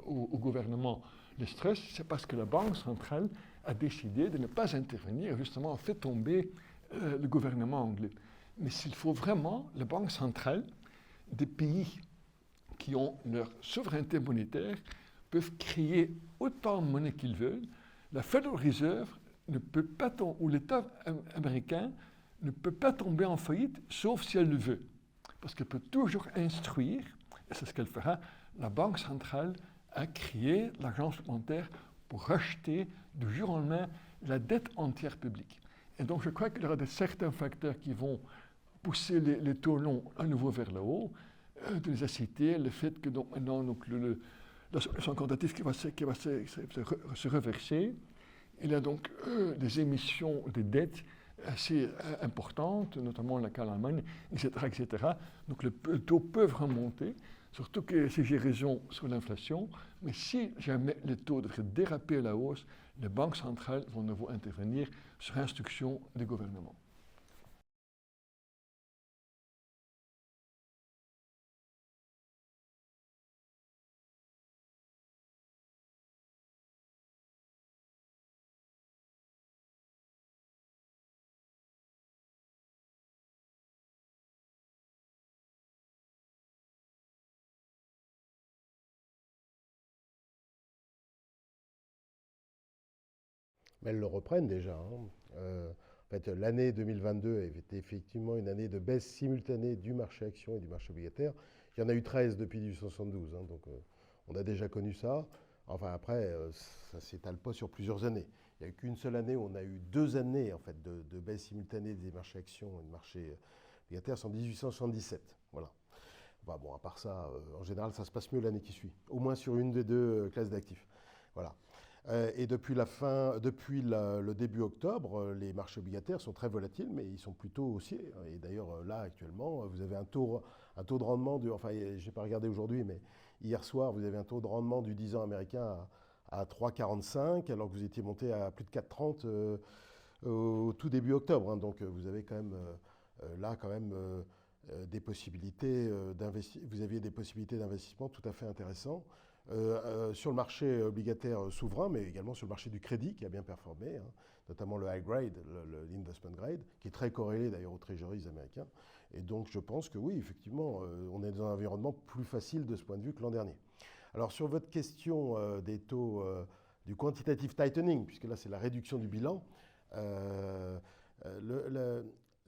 au gouvernement de stress, c'est parce que la Banque centrale a décidé de ne pas intervenir, justement, a fait tomber le gouvernement anglais. Mais s'il faut vraiment, la Banque centrale des pays qui ont leur souveraineté monétaire peuvent créer autant de monnaie qu'ils veulent. La Federal Reserve ne peut pas ou l'État américain ne peut pas tomber en faillite, sauf si elle le veut. Parce qu'elle peut toujours instruire, et c'est ce qu'elle fera, la Banque centrale à créer l'argent supplémentaire pour racheter du jour au lendemain la dette entière publique. Et donc je crois qu'il y aura certains facteurs qui vont pousser les taux longs à nouveau vers le haut. Tu les as cités, le fait que donc, maintenant la solution quantitative qui va se reverser. Il y a donc des émissions de dettes assez importantes, notamment le cas de l'Allemagne, etc., etc. Donc les taux peuvent remonter, surtout que si j'ai raison sur l'inflation, mais si jamais les taux devraient déraper à la hausse, les banques centrales vont de nouveau intervenir sur instruction des gouvernements. Mais elles le reprennent déjà. En fait, l'année 2022 était effectivement une année de baisse simultanée du marché action et du marché obligataire. Il y en a eu 13 depuis 1872, donc on a déjà connu ça. Enfin après, ça ne s'étale pas sur plusieurs années. Il n'y a eu qu'une seule année où on a eu 2 années en fait, de baisse simultanée des marchés actions et des marchés obligataires, c'est en 1877. Voilà. Bah, bon, à part ça, en général, ça se passe mieux l'année qui suit, au moins sur une des deux classes d'actifs. Voilà. Et depuis le début octobre, les marchés obligataires sont très volatiles, mais ils sont plutôt haussiers. Et d'ailleurs, là, actuellement, vous avez un taux de rendement, enfin, je n'ai pas regardé aujourd'hui, mais hier soir, vous avez un taux de rendement du 10 ans américain à 3,45, alors que vous étiez monté à plus de 4,30 au tout début octobre. Hein. Donc, vous avez quand même, là, quand même, des possibilités vous aviez des possibilités d'investissement tout à fait intéressantes. Sur le marché obligataire souverain, mais également sur le marché du crédit qui a bien performé, hein, notamment le high grade, l'investment grade, qui est très corrélé d'ailleurs aux treasuries américains. Et donc je pense que oui, effectivement, on est dans un environnement plus facile de ce point de vue que l'an dernier. Alors sur votre question des taux du quantitative tightening, puisque là c'est la réduction du bilan,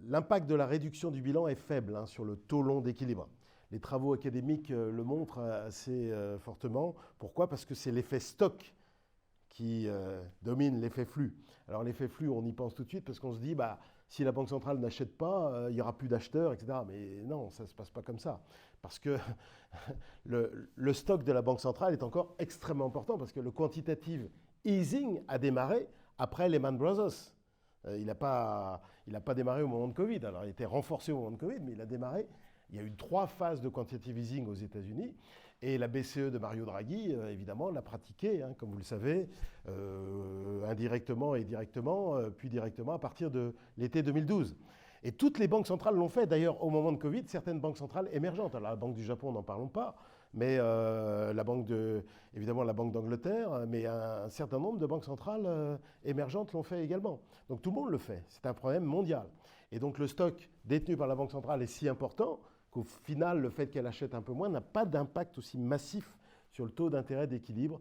l'impact de la réduction du bilan est faible hein, sur le taux long d'équilibre. Les travaux académiques le montrent assez fortement. Pourquoi? Parce que c'est l'effet stock qui domine l'effet flux. Alors l'effet flux, on y pense tout de suite parce qu'on se dit, bah, si la Banque centrale n'achète pas, il n'y aura plus d'acheteurs, etc. Mais non, ça ne se passe pas comme ça. Parce que le stock de la Banque centrale est encore extrêmement important parce que le quantitative easing a démarré après Lehman Brothers. Il n'a pas démarré au moment de Covid. Alors il était renforcé au moment de Covid, mais il a démarré. Il y a eu 3 phases de quantitative easing aux États-Unis et la BCE de Mario Draghi, évidemment, l'a pratiquée, hein, comme vous le savez, indirectement et directement, puis directement à partir de l'été 2012. Et toutes les banques centrales l'ont fait. D'ailleurs, au moment de Covid, certaines banques centrales émergentes. Alors la Banque du Japon, n'en parlons pas, mais évidemment la Banque d'Angleterre, mais un certain nombre de banques centrales émergentes l'ont fait également. Donc tout le monde le fait. C'est un problème mondial. Et donc le stock détenu par la Banque centrale est si important qu'au final, le fait qu'elle achète un peu moins n'a pas d'impact aussi massif sur le taux d'intérêt d'équilibre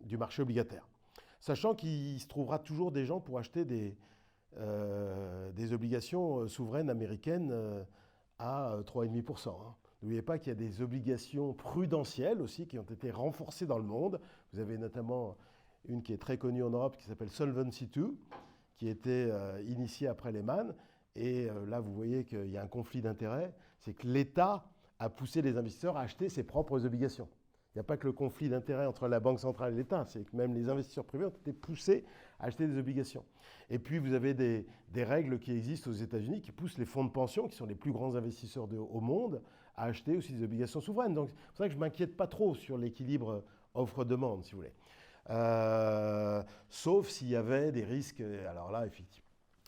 du marché obligataire. Sachant qu'il se trouvera toujours des gens pour acheter des obligations souveraines américaines à 3,5%. Hein. N'oubliez pas qu'il y a des obligations prudentielles aussi qui ont été renforcées dans le monde. Vous avez notamment une qui est très connue en Europe qui s'appelle Solvency II, qui était initiée après Lehman. Et là, vous voyez qu'il y a un conflit d'intérêts. C'est que l'État a poussé les investisseurs à acheter ses propres obligations. Il n'y a pas que le conflit d'intérêts entre la Banque centrale et l'État, c'est que même les investisseurs privés ont été poussés à acheter des obligations. Et puis, vous avez des règles qui existent aux États-Unis qui poussent les fonds de pension, qui sont les plus grands investisseurs au monde, à acheter aussi des obligations souveraines. Donc, c'est pour ça que je ne m'inquiète pas trop sur l'équilibre offre-demande, si vous voulez. Sauf s'il y avait des risques, alors là,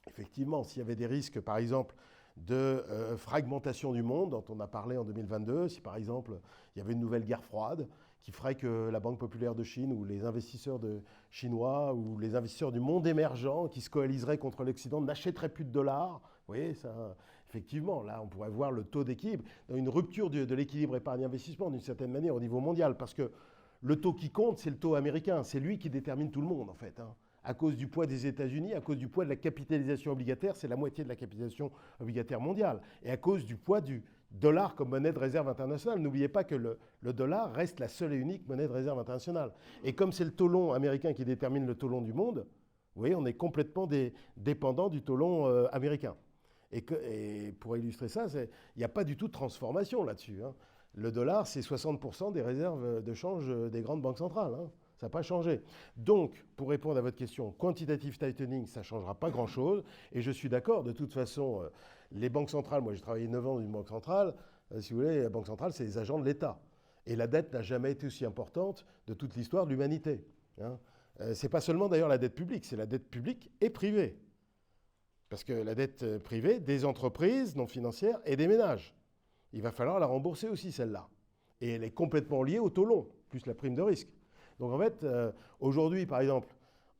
effectivement, s'il y avait des risques, par exemple, de fragmentation du monde, dont on a parlé en 2022, si par exemple il y avait une nouvelle guerre froide qui ferait que la Banque populaire de Chine ou les investisseurs chinois ou les investisseurs du monde émergent qui se coaliseraient contre l'Occident n'achèteraient plus de dollars, vous voyez, ça, effectivement, là on pourrait voir le taux d'équilibre, une rupture de l'équilibre épargne-investissement d'une certaine manière au niveau mondial, parce que le taux qui compte, c'est le taux américain, c'est lui qui détermine tout le monde en fait, hein. À cause du poids des États-Unis, à cause du poids de la capitalisation obligataire, c'est la moitié de la capitalisation obligataire mondiale. Et à cause du poids du dollar comme monnaie de réserve internationale. N'oubliez pas que le dollar reste la seule et unique monnaie de réserve internationale. Et comme c'est le taux long américain qui détermine le taux long du monde, vous voyez, on est complètement dépendant du taux long américain. Et pour illustrer ça, il n'y a pas du tout de transformation là-dessus. Hein. Le dollar, c'est 60% des réserves de change des grandes banques centrales. Hein. Ça n'a pas changé. Donc, pour répondre à votre question, quantitative tightening, ça ne changera pas grand-chose. Et je suis d'accord, de toute façon, les banques centrales, moi j'ai travaillé 9 ans dans une banque centrale, si vous voulez, la banque centrale, c'est les agents de l'État. Et la dette n'a jamais été aussi importante de toute l'histoire de l'humanité. Hein. Ce n'est pas seulement d'ailleurs la dette publique, c'est la dette publique et privée. Parce que la dette privée des entreprises non financières et des ménages, il va falloir la rembourser aussi, celle-là. Et elle est complètement liée au taux long, plus la prime de risque. Donc en fait, aujourd'hui, par exemple,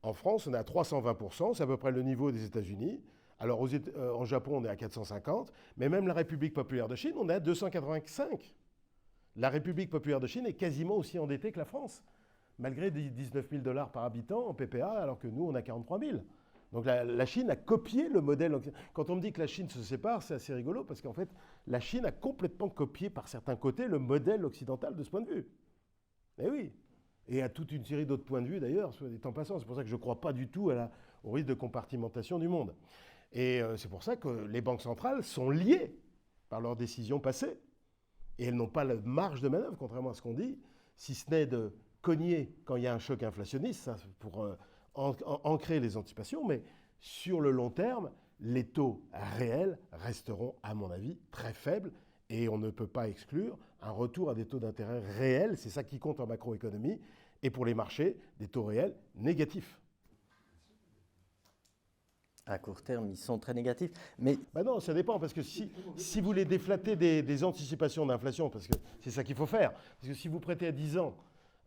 en France, on est à 320%, c'est à peu près le niveau des États-Unis. Alors en Japon, on est à 450, mais même la République populaire de Chine, on est à 285. La République populaire de Chine est quasiment aussi endettée que la France. malgré 19 000 $ par habitant en PPA, alors que nous, on a 43 000. Donc la Chine a copié le modèle. Quand on me dit que la Chine se sépare, c'est assez rigolo, parce qu'en fait, la Chine a complètement copié, par certains côtés, le modèle occidental de ce point de vue. Eh oui. Et à toute une série d'autres points de vue, d'ailleurs, soit dit en passant. C'est pour ça que je ne crois pas du tout au risque de compartimentation du monde. Et c'est pour ça que les banques centrales sont liées par leurs décisions passées. Et elles n'ont pas la marge de manœuvre, contrairement à ce qu'on dit, si ce n'est de cogner quand il y a un choc inflationniste, ça, pour ancrer les anticipations. Mais sur le long terme, les taux réels resteront, à mon avis, très faibles. Et on ne peut pas exclure un retour à des taux d'intérêt réels. C'est ça qui compte en macroéconomie. Et pour les marchés, des taux réels négatifs. À court terme, ils sont très négatifs. Mais Non, ça dépend, parce que si vous voulez déflater des anticipations d'inflation, parce que c'est ça qu'il faut faire, parce que si vous prêtez à 10 ans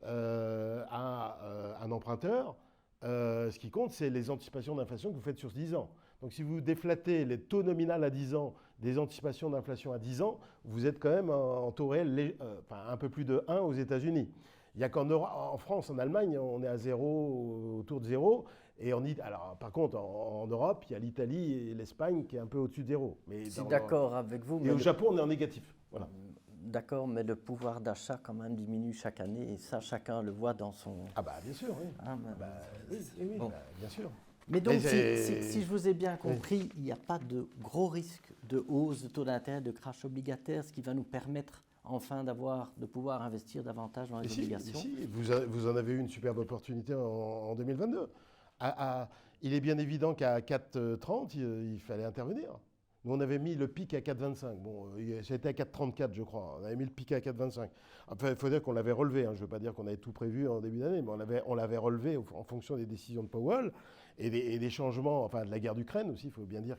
à un emprunteur, ce qui compte, c'est les anticipations d'inflation que vous faites sur 10 ans. Donc si vous déflatez les taux nominaux à 10 ans des anticipations d'inflation à 10 ans, vous êtes quand même en taux réel un peu plus de 1 aux États-Unis. Il n'y a qu'en France, en Allemagne, on est à 0, autour de 0. Alors, par contre, en Europe, il y a l'Italie et l'Espagne qui est un peu au-dessus de 0. Je suis d'accord avec vous. Et au Japon, on est en négatif. Voilà. D'accord, mais le pouvoir d'achat quand même diminue chaque année et ça, chacun le voit dans son... Ah bah bien sûr, oui. Oui, Bon. bien sûr. Mais donc, si je vous ai bien compris, il n'y a pas de gros risque de hausse de taux d'intérêt, de crash obligataire, ce qui va nous permettre enfin de pouvoir investir davantage dans les obligations. Si, vous en avez eu une superbe opportunité en 2022. Il est bien évident qu'à 4,30, il fallait intervenir. Nous, on avait mis le pic à 4,25. Bon, c'était à 4,34, je crois. On avait mis le pic à 4,25. Enfin, il faut dire qu'on l'avait relevé. Je ne veux pas dire qu'on avait tout prévu en début d'année, mais on l'avait relevé en fonction des décisions de Powell et des changements, enfin de la guerre d'Ukraine aussi, il faut bien dire,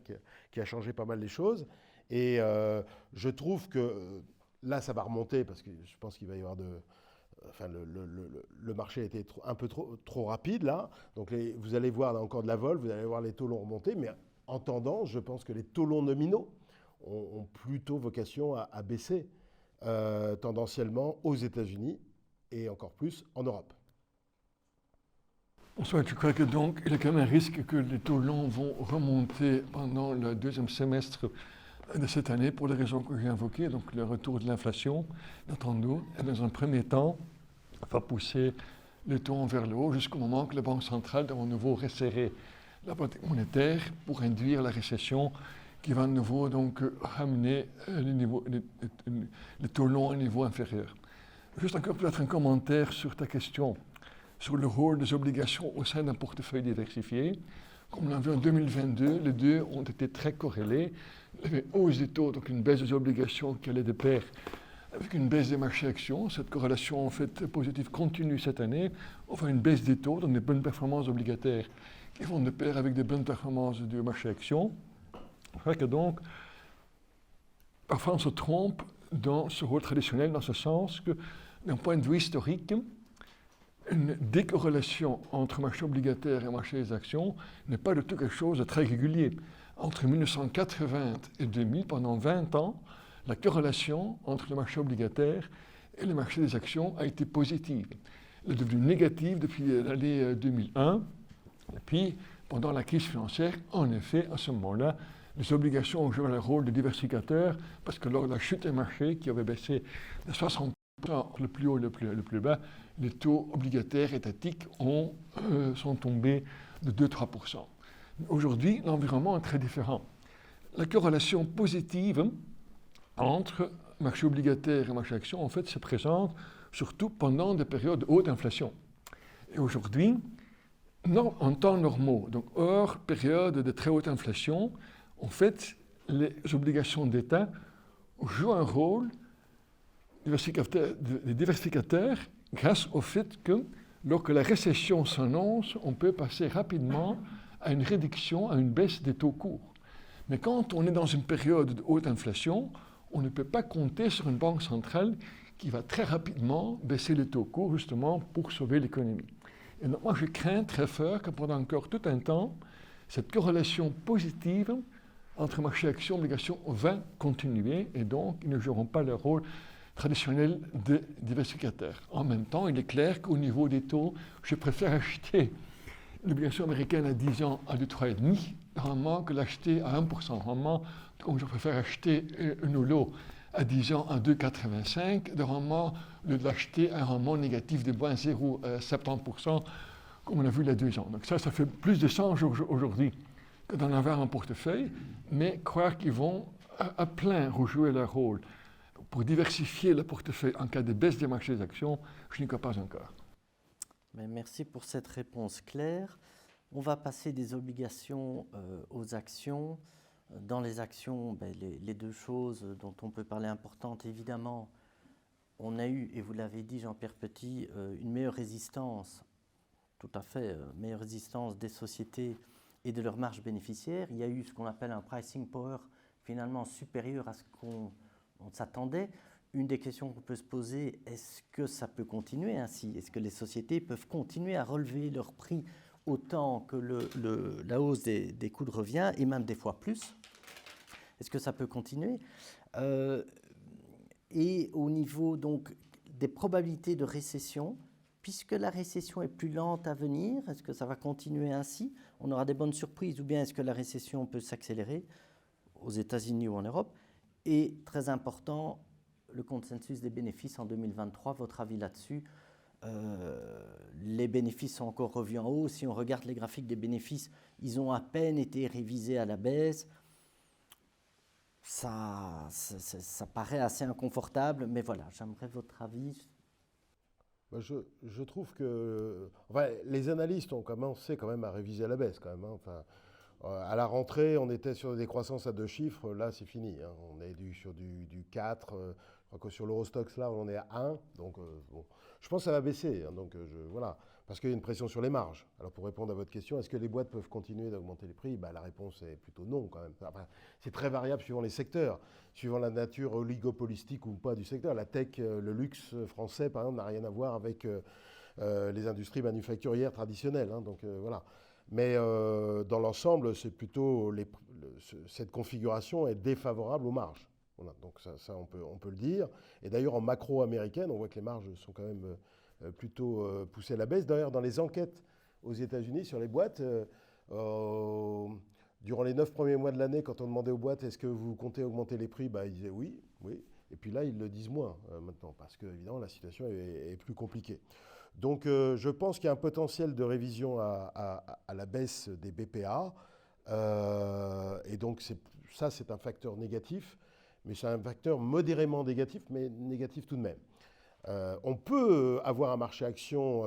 qui a changé pas mal les choses. Et je trouve que là, ça va remonter parce que je pense qu'il va y avoir le marché a été un peu trop rapide là. Donc vous allez voir là encore de la vol, vous allez voir les taux longs remonter, mais en tendance, je pense que les taux longs nominaux ont plutôt vocation à baisser tendanciellement aux États-Unis et encore plus en Europe. Bonsoir, je crois que donc il y a quand même un risque que les taux longs vont remonter pendant le deuxième semestre de cette année pour les raisons que j'ai invoquées, donc le retour de l'inflation, entendu, et dans un premier temps, va pousser les taux vers le haut jusqu'au moment que la Banque centrale va à nouveau resserrer la politique monétaire pour induire la récession qui va à nouveau donc ramener les taux longs à un niveau inférieur. Juste encore peut-être un commentaire sur ta question sur le rôle des obligations au sein d'un portefeuille diversifié. Comme on l'a vu en 2022, les deux ont été très corrélés. Il y avait hausse des taux, donc une baisse des obligations qui allait de pair avec une baisse des marchés actions. Cette corrélation en fait positive continue cette année. On voit une baisse des taux, donc des bonnes performances obligataires qui vont de pair avec des bonnes performances du marché actions. C'est vrai que donc, parfois on se trompe dans ce rôle traditionnel, dans ce sens que, d'un point de vue historique, une décorrélation entre marché obligataire et marché des actions n'est pas du tout quelque chose de très régulier. Entre 1980 et 2000, pendant 20 ans, la corrélation entre le marché obligataire et le marché des actions a été positive. Elle est devenue négative depuis l'année 2001. Et puis, pendant la crise financière, en effet, à ce moment-là, les obligations ont joué le rôle de diversificateur parce que lors de la chute des marchés qui avait baissé de 60% le plus haut et le plus bas, les taux obligataires étatiques sont tombés de 2-3%. Aujourd'hui, l'environnement est très différent. La corrélation positive entre marché obligataire et marché action, en fait, se présente surtout pendant des périodes de haute inflation. Et aujourd'hui, en temps normaux, donc hors période de très haute inflation, en fait, les obligations d'État jouent un rôle de diversificateur grâce au fait que, lorsque la récession s'annonce, on peut passer rapidement à une réduction, à une baisse des taux courts. Mais quand on est dans une période de haute inflation, on ne peut pas compter sur une banque centrale qui va très rapidement baisser les taux courts, justement, pour sauver l'économie. Et donc, moi, je crains très fort que pendant encore tout un temps, cette corrélation positive entre marché action et obligation va continuer, et donc ils ne joueront pas leur rôle traditionnel des diversificateurs. En même temps, il est clair qu'au niveau des taux, je préfère acheter l'obligation américaine à 10 ans à 2,3,5 de rendement que l'acheter à 1% de rendement, comme je préfère acheter un lot à 10 ans à 2,85 de rendement, au lieu de l'acheter à un rendement négatif de moins 0,70%, comme on a vu il y a 2 ans. Donc ça fait plus de sens aujourd'hui que d'en avoir un portefeuille, mais croire qu'ils vont à plein rejouer leur rôle pour diversifier le portefeuille en cas de baisse des marchés des actions, je n'y crois pas encore. Mais merci pour cette réponse claire. On va passer des obligations aux actions. Dans les actions, les deux choses dont on peut parler importantes, évidemment, on a eu, et vous l'avez dit Jean-Pierre Petit, une meilleure résistance, tout à fait, meilleure résistance des sociétés et de leurs marges bénéficiaires. Il y a eu ce qu'on appelle un pricing power finalement supérieur à ce qu'on s'attendait. Une des questions qu'on peut se poser, est-ce que ça peut continuer ainsi? Est-ce que les sociétés peuvent continuer à relever leurs prix autant que la hausse des coûts de revient, et même des fois plus? Est-ce que ça peut continuer? Et au niveau donc des probabilités de récession, puisque la récession est plus lente à venir, est-ce que ça va continuer ainsi? On aura des bonnes surprises, ou bien est-ce que la récession peut s'accélérer aux États-Unis ou en Europe? Et très important, le consensus des bénéfices en 2023, votre avis là-dessus? Les bénéfices sont encore revus en haut. Si on regarde les graphiques des bénéfices, ils ont à peine été révisés à la baisse. Ça paraît assez inconfortable, mais voilà, j'aimerais votre avis. Je trouve que les analystes ont commencé quand même à réviser à la baisse quand même. À la rentrée, on était sur des croissances à 2 chiffres. Là, c'est fini. On est sur du 4. Je crois que sur l'Eurostoxx, là, on est à 1. Donc, bon. Je pense que ça va baisser. Voilà. Parce qu'il y a une pression sur les marges. Alors, pour répondre à votre question, est-ce que les boîtes peuvent continuer d'augmenter les prix? La réponse est plutôt non, quand même. C'est très variable suivant les secteurs, suivant la nature oligopolistique ou pas du secteur. La tech, le luxe français, par exemple, n'a rien à voir avec les industries manufacturières traditionnelles. Donc, voilà. Mais dans l'ensemble, c'est plutôt cette configuration est défavorable aux marges. Voilà, donc ça on peut le dire. Et d'ailleurs, en macro américaine, on voit que les marges sont quand même plutôt poussées à la baisse. D'ailleurs, dans les enquêtes aux États-Unis sur les boîtes, durant les 9 premiers mois de l'année, quand on demandait aux boîtes est-ce que vous comptez augmenter les prix, ils disaient oui. Et puis là, ils le disent moins maintenant, parce que évidemment, la situation est plus compliquée. Donc, je pense qu'il y a un potentiel de révision à la baisse des BPA. Et donc, c'est un facteur négatif, mais c'est un facteur modérément négatif, mais négatif tout de même. On peut avoir un marché action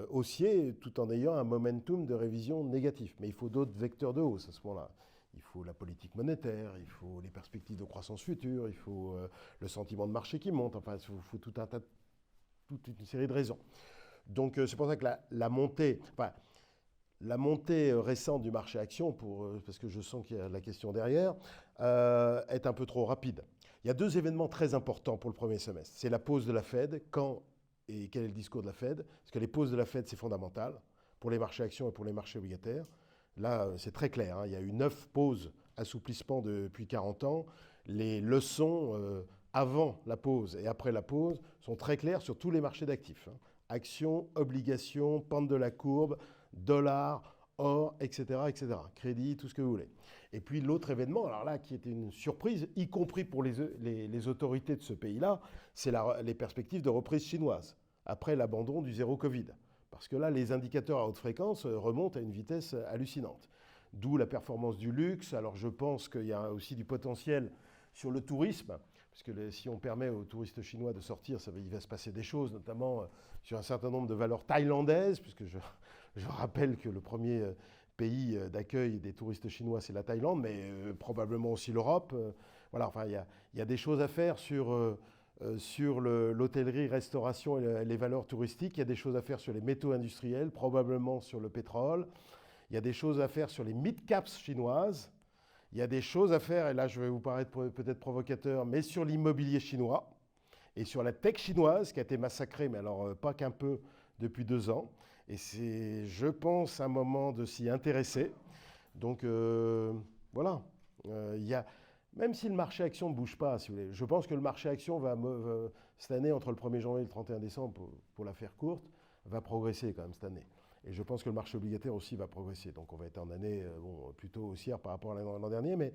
haussier tout en ayant un momentum de révision négatif. Mais il faut d'autres vecteurs de hausse à ce moment-là. Il faut la politique monétaire, il faut les perspectives de croissance future, il faut le sentiment de marché qui monte. Enfin, il faut toute une série de raisons. Donc c'est pour ça que la montée récente du marché action, parce que je sens qu'il y a la question derrière, est un peu trop rapide. Il y a 2 événements très importants pour le premier semestre. C'est la pause de la Fed, quand et quel est le discours de la Fed? Parce que les pauses de la Fed, c'est fondamental pour les marchés actions et pour les marchés obligataires. Là, c'est très clair. Il y a eu 9 pauses assouplissement depuis 40 ans. Les leçons avant la pause et après la pause sont très claires sur tous les marchés d'actifs. Actions, obligations, pente de la courbe, dollars, or, etc., etc. Crédit, tout ce que vous voulez. Et puis l'autre événement, alors là, qui était une surprise, y compris pour les autorités de ce pays-là, c'est les perspectives de reprise chinoise, après l'abandon du zéro Covid. Parce que là, les indicateurs à haute fréquence remontent à une vitesse hallucinante. D'où la performance du luxe. Alors je pense qu'il y a aussi du potentiel sur le tourisme, parce que si on permet aux touristes chinois de sortir, il va se passer des choses, notamment sur un certain nombre de valeurs thaïlandaises, puisque je rappelle que le premier pays d'accueil des touristes chinois, c'est la Thaïlande, mais probablement aussi l'Europe. Voilà, enfin, il y a des choses à faire sur l'hôtellerie, restauration et les valeurs touristiques. Il y a des choses à faire sur les métaux industriels, probablement sur le pétrole. Il y a des choses à faire sur les mid-caps chinoises. Il y a des choses à faire, et là je vais vous paraître peut-être provocateur, mais sur l'immobilier chinois et sur la tech chinoise qui a été massacrée, mais alors pas qu'un peu, depuis 2 ans. Et c'est, je pense, un moment de s'y intéresser. Donc voilà, il y a Même si le marché action ne bouge pas, si vous voulez. Je pense que le marché action cette année, entre le 1er janvier et le 31 décembre, pour la faire courte, va progresser quand même cette année. Et je pense que le marché obligataire aussi va progresser. Donc on va être en année plutôt haussière par rapport à l'an dernier, mais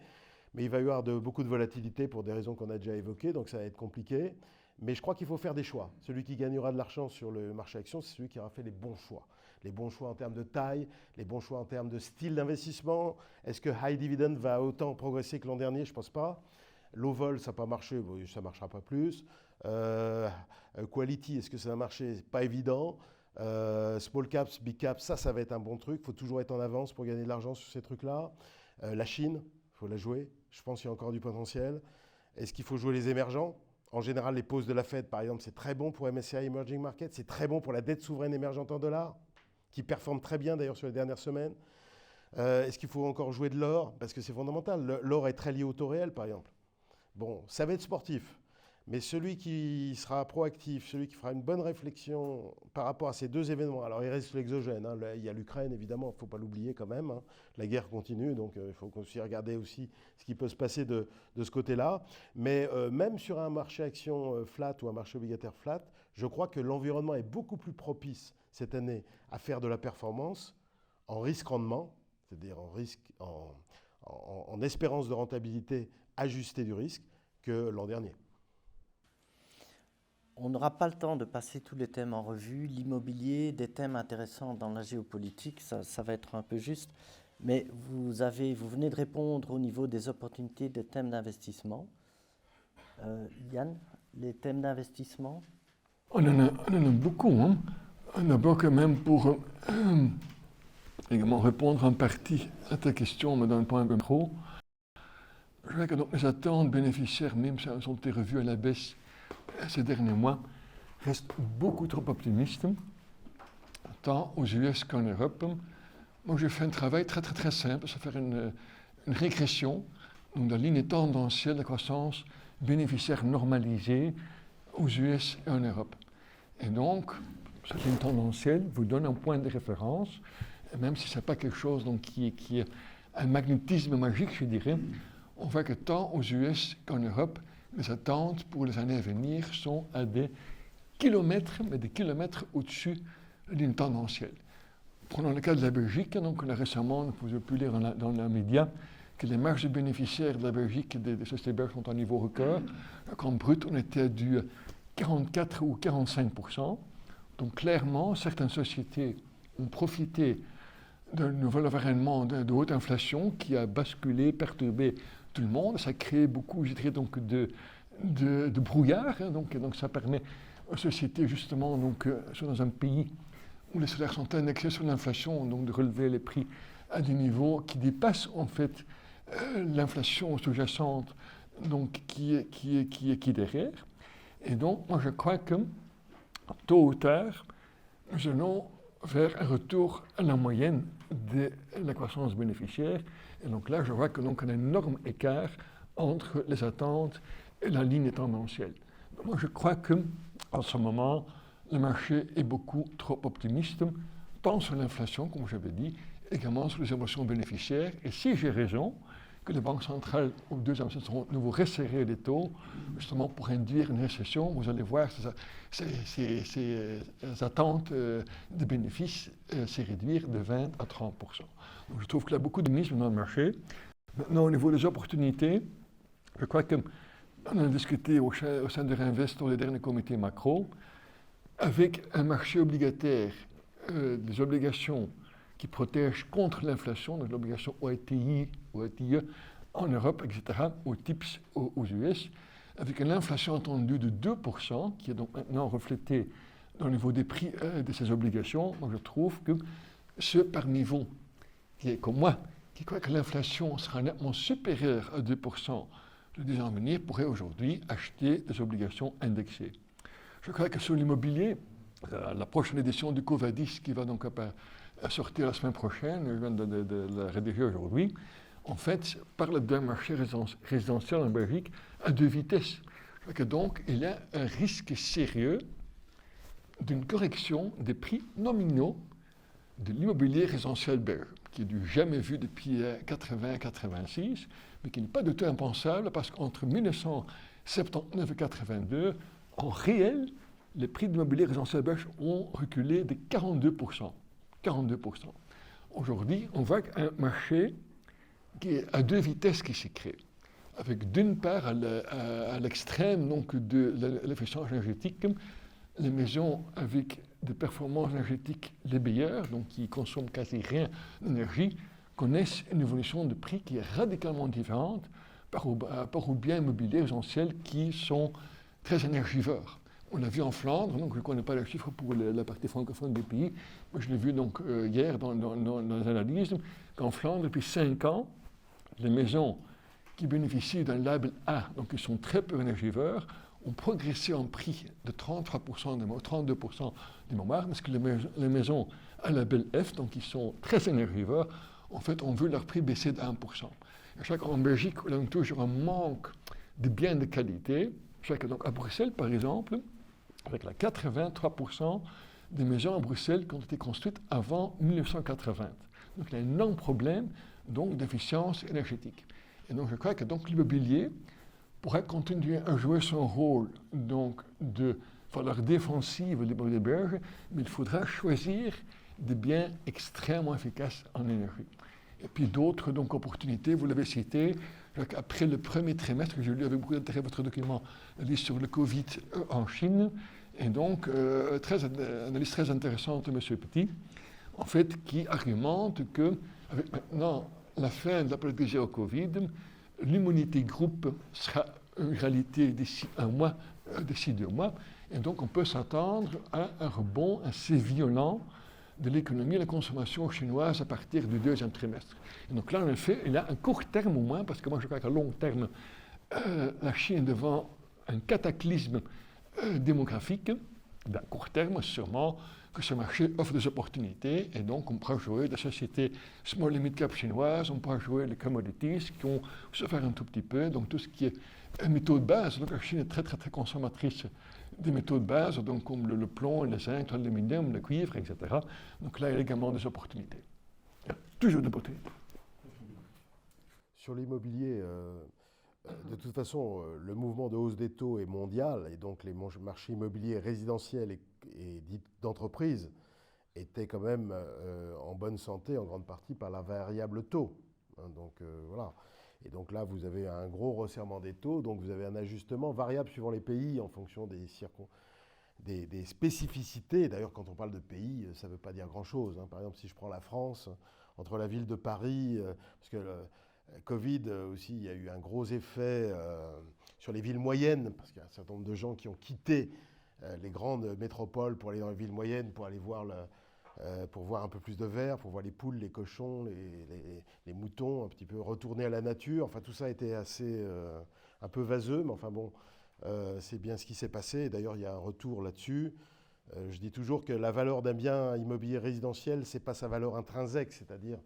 il va y avoir beaucoup de volatilité pour des raisons qu'on a déjà évoquées, donc ça va être compliqué. Mais je crois qu'il faut faire des choix. Celui qui gagnera de l'argent sur le marché action, c'est celui qui aura fait les bons choix. Les bons choix en termes de taille, les bons choix en termes de style d'investissement. Est-ce que high dividend va autant progresser que l'an dernier? Je ne pense pas. Low vol, ça n'a pas marché, ça ne marchera pas plus. Quality, est-ce que ça va marcher? Pas évident. Small caps, big caps, ça va être un bon truc. Il faut toujours être en avance pour gagner de l'argent sur ces trucs-là. La Chine, il faut la jouer. Je pense qu'il y a encore du potentiel. Est-ce qu'il faut jouer les émergents? En général, les pauses de la Fed, par exemple, c'est très bon pour MSCI Emerging Markets. C'est très bon pour la dette souveraine émergente en dollars, qui performe très bien d'ailleurs sur les dernières semaines. Est-ce qu'il faut encore jouer de l'or? Parce que c'est fondamental. L'or est très lié au taux réel, par exemple. Bon, ça va être sportif. Mais celui qui sera proactif, celui qui fera une bonne réflexion par rapport à ces deux événements, alors il reste l'exogène, hein, il y a l'Ukraine évidemment, il ne faut pas l'oublier quand même, hein, la guerre continue, donc il faut aussi regarder aussi ce qui peut se passer de ce côté-là. Mais même sur un marché action flat ou un marché obligataire flat, je crois que l'environnement est beaucoup plus propice cette année à faire de la performance en risque-rendement, c'est-à-dire en espérance de rentabilité ajustée du risque que l'an dernier. On n'aura pas le temps de passer tous les thèmes en revue. L'immobilier, des thèmes intéressants dans la géopolitique, ça va être un peu juste. Mais vous venez de répondre au niveau des opportunités des thèmes d'investissement. Yann, les thèmes d'investissement? On en a beaucoup. Hein. D'abord, quand même, pour également répondre en partie à ta question, mais d'un point pro, je vois que donc, les attentes bénéficiaires, même si elles ont été revues à la baisse ces derniers mois, restent beaucoup trop optimistes, tant aux US qu'en Europe. Moi, j'ai fait un travail très simple, c'est faire une régression, donc de la ligne tendancielle de croissance bénéficiaire normalisée aux US et en Europe. Et donc, cette ligne tendancielle vous donne un point de référence, et même si ce n'est pas quelque chose donc, qui est un magnétisme magique, je dirais, on voit que tant aux US qu'en Europe, les attentes pour les années à venir sont à des kilomètres, mais des kilomètres au-dessus de ligne tendancielle. Prenons le cas de la Belgique, donc on a récemment, vous avez pu lire dans les médias, que les marges bénéficiaires de la Belgique et des sociétés belges sont à un niveau record. En brut, on était à du 44 ou 45%. Donc clairement, certaines sociétés ont profité d'un nouvel environnement de haute inflation qui a basculé, perturbé tout le monde. Ça crée beaucoup, je dirais, donc de brouillard. Hein, donc ça permet aux sociétés, justement, donc, dans un pays où les salaires sont indexés sur l'inflation, donc de relever les prix à des niveaux qui dépassent en fait l'inflation sous-jacente, donc qui est derrière. Et donc, moi je crois que tôt ou tard, nous allons vers un retour à la moyenne de la croissance bénéficiaire. Et donc là, je vois que donc un énorme écart entre les attentes et la ligne tendancielle. Moi, je crois que en ce moment, le marché est beaucoup trop optimiste, tant sur l'inflation, comme j'avais dit, également sur les émotions bénéficiaires. Et si j'ai raison, que les banques centrales aux deux ans seront de nouveau resserrer les taux, justement pour induire une récession, vous allez voir ces attentes de bénéfices se réduire de 20 à 30%. Donc je trouve qu'il y a beaucoup d'optimisme dans le marché. Maintenant, au niveau des opportunités, je crois qu'on a discuté au sein de Reinvest dans les derniers comités macro, avec un marché obligataire, des obligations qui protègent contre l'inflation, donc l'obligation OATI, en Europe, etc., aux TIPS aux US, avec une inflation attendue de 2%, qui est donc maintenant reflétée dans le niveau des prix de ces obligations. Moi, je trouve que ceux parmi vous, qui est comme moi, qui croient que l'inflation sera nettement supérieure à 2% le 10 ans à venir, pourraient aujourd'hui acheter des obligations indexées. Je crois que sur l'immobilier, la prochaine édition du Covadis, qui va donc sortir la semaine prochaine, je viens de la rédiger aujourd'hui, en fait, parle d'un marché résidentiel en Belgique à deux vitesses. Je crois que donc, il y a un risque sérieux d'une correction des prix nominaux de l'immobilier résidentiel belge, qui est du jamais vu depuis 80-86, mais qui n'est pas du tout impensable parce qu'entre 1979 et 1982, en réel, les prix de l'immobilier résidentiel belge ont reculé de 42%. 42%. Aujourd'hui, on voit un marché qui est à deux vitesses qui s'est créé. Avec d'une part, à l'extrême donc, de l'efficience énergétique, les maisons avec des performances énergétiques les meilleures, donc qui consomment quasi rien d'énergie, connaissent une évolution de prix qui est radicalement différente par rapport aux biens immobiliers résidentiels qui sont très énergivores. On l'a vu en Flandre, donc je ne connais pas les chiffres pour la partie francophone du pays, mais je l'ai vu donc, hier dans les analyses, qu'en Flandre, depuis 5 ans, les maisons qui bénéficient d'un label A, donc qui sont très peu énergivores, ont progressé en prix de 33%, 32% du Montmartre, parce que les maisons à label F, donc qui sont très énergivores, en fait, ont vu leur prix baisser de 1%. En Belgique, on a toujours un manque de biens de qualité. Donc à Bruxelles, par exemple, avec la 83% des maisons à Bruxelles qui ont été construites avant 1980. Donc il y a un énorme problème donc, d'efficience énergétique. Et donc je crois que donc, l'immobilier pourrait continuer à jouer son rôle donc, de valeur défensive de l'immobilier belge, mais il faudra choisir des biens extrêmement efficaces en énergie. Et puis d'autres donc, opportunités, vous l'avez cité, après le premier trimestre, j'ai lu avec beaucoup d'intérêt votre document, la liste sur le Covid en Chine, et donc analyse très intéressante de M. Petit, en fait, qui argumente que avec maintenant la fin de la politique zéro Covid, l'immunité groupe sera une réalité d'ici 1 mois, d'ici 2 mois, et donc on peut s'attendre à un rebond assez violent de l'économie et la consommation chinoise à partir du 2e trimestre. Et donc là, en effet, il y a un court terme au moins, parce que moi je crois qu'à long terme, la Chine est devant un cataclysme démographique. À court terme, sûrement que ce marché offre des opportunités, et donc on pourra jouer des sociétés small and mid-cap chinoises, on pourra jouer les commodities qui vont se faire un tout petit peu, donc tout ce qui est métaux de base. Donc la Chine est très très très consommatrice des métaux de base, donc comme le plomb, le zinc, l'aluminium, le cuivre, etc. Donc là, il y a également des opportunités. Il y a toujours des opportunités. Sur l'immobilier, de toute façon, le mouvement de hausse des taux est mondial, et donc les marchés immobiliers résidentiels et dits d'entreprise étaient quand même en bonne santé, en grande partie par la variable taux. Donc voilà. Et donc là, vous avez un gros resserrement des taux, donc vous avez un ajustement variable suivant les pays en fonction des spécificités. D'ailleurs, quand on parle de pays, ça ne veut pas dire grand-chose. Par exemple, si je prends la France, entre la ville de Paris, parce que le Covid aussi, il y a eu un gros effet sur les villes moyennes, parce qu'il y a un certain nombre de gens qui ont quitté les grandes métropoles pour aller dans les villes moyennes, pour aller voir pour voir un peu plus de verre, pour voir les poules, les cochons, les moutons, un petit peu retourner à la nature. Enfin, tout ça était assez un peu vaseux, mais enfin bon, c'est bien ce qui s'est passé. Et d'ailleurs, il y a un retour là-dessus. Je dis toujours que la valeur d'un bien immobilier résidentiel, c'est pas sa valeur intrinsèque, c'est-à-dire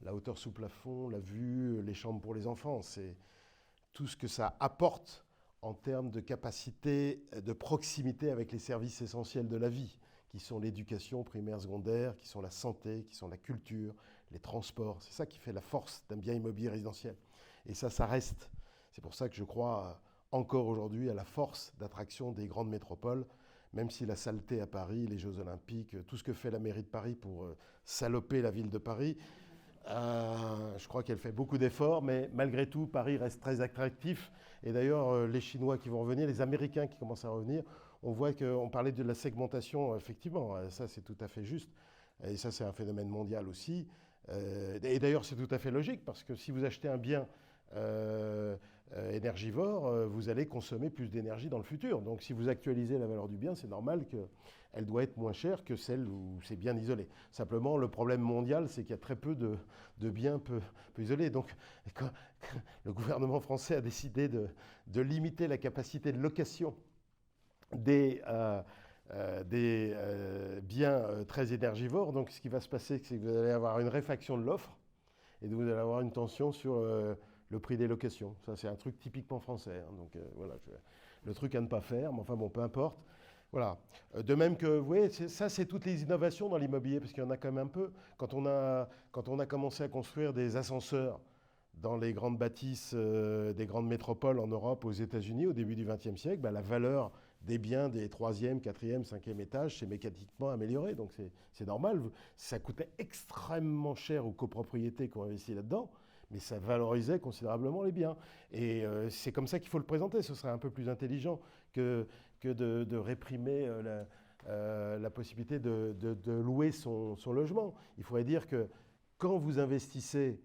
la hauteur sous plafond, la vue, les chambres pour les enfants. C'est tout ce que ça apporte en termes de capacité, de proximité avec les services essentiels de la vie, qui sont l'éducation primaire, secondaire, qui sont la santé, qui sont la culture, les transports. C'est ça qui fait la force d'un bien immobilier résidentiel. Et ça reste. C'est pour ça que je crois encore aujourd'hui à la force d'attraction des grandes métropoles, même si la saleté à Paris, les Jeux Olympiques, tout ce que fait la mairie de Paris pour saloper la ville de Paris, je crois qu'elle fait beaucoup d'efforts, mais malgré tout, Paris reste très attractif. Et d'ailleurs, les Chinois qui vont revenir, les Américains qui commencent à revenir, on voit qu'on parlait de la segmentation, effectivement, ça c'est tout à fait juste. Et ça c'est un phénomène mondial aussi. Et d'ailleurs c'est tout à fait logique, parce que si vous achetez un bien énergivore, vous allez consommer plus d'énergie dans le futur. Donc si vous actualisez la valeur du bien, c'est normal qu'elle doit être moins chère que celle où c'est bien isolé. Simplement, le problème mondial, c'est qu'il y a très peu de biens peu isolés. Donc quand le gouvernement français a décidé de limiter la capacité de location des biens très énergivores. Donc ce qui va se passer, c'est que vous allez avoir une réfaction de l'offre et vous allez avoir une tension sur le prix des locations. Ça, c'est un truc typiquement français. Donc voilà, le truc à ne pas faire, mais enfin bon, peu importe. Voilà. De même que, vous voyez, ça, c'est toutes les innovations dans l'immobilier, parce qu'il y en a quand même un peu. Quand on a commencé à construire des ascenseurs dans les grandes bâtisses des grandes métropoles en Europe, aux États-Unis, au début du XXe siècle, la valeur des biens des 3e, 4e, 5e étages s'est mécaniquement améliorée. Donc c'est normal. Ça coûtait extrêmement cher aux copropriétés qui ont investi là-dedans, mais ça valorisait considérablement les biens. Et c'est comme ça qu'il faut le présenter. Ce serait un peu plus intelligent que de réprimer la possibilité de louer son logement. Il faudrait dire que quand vous investissez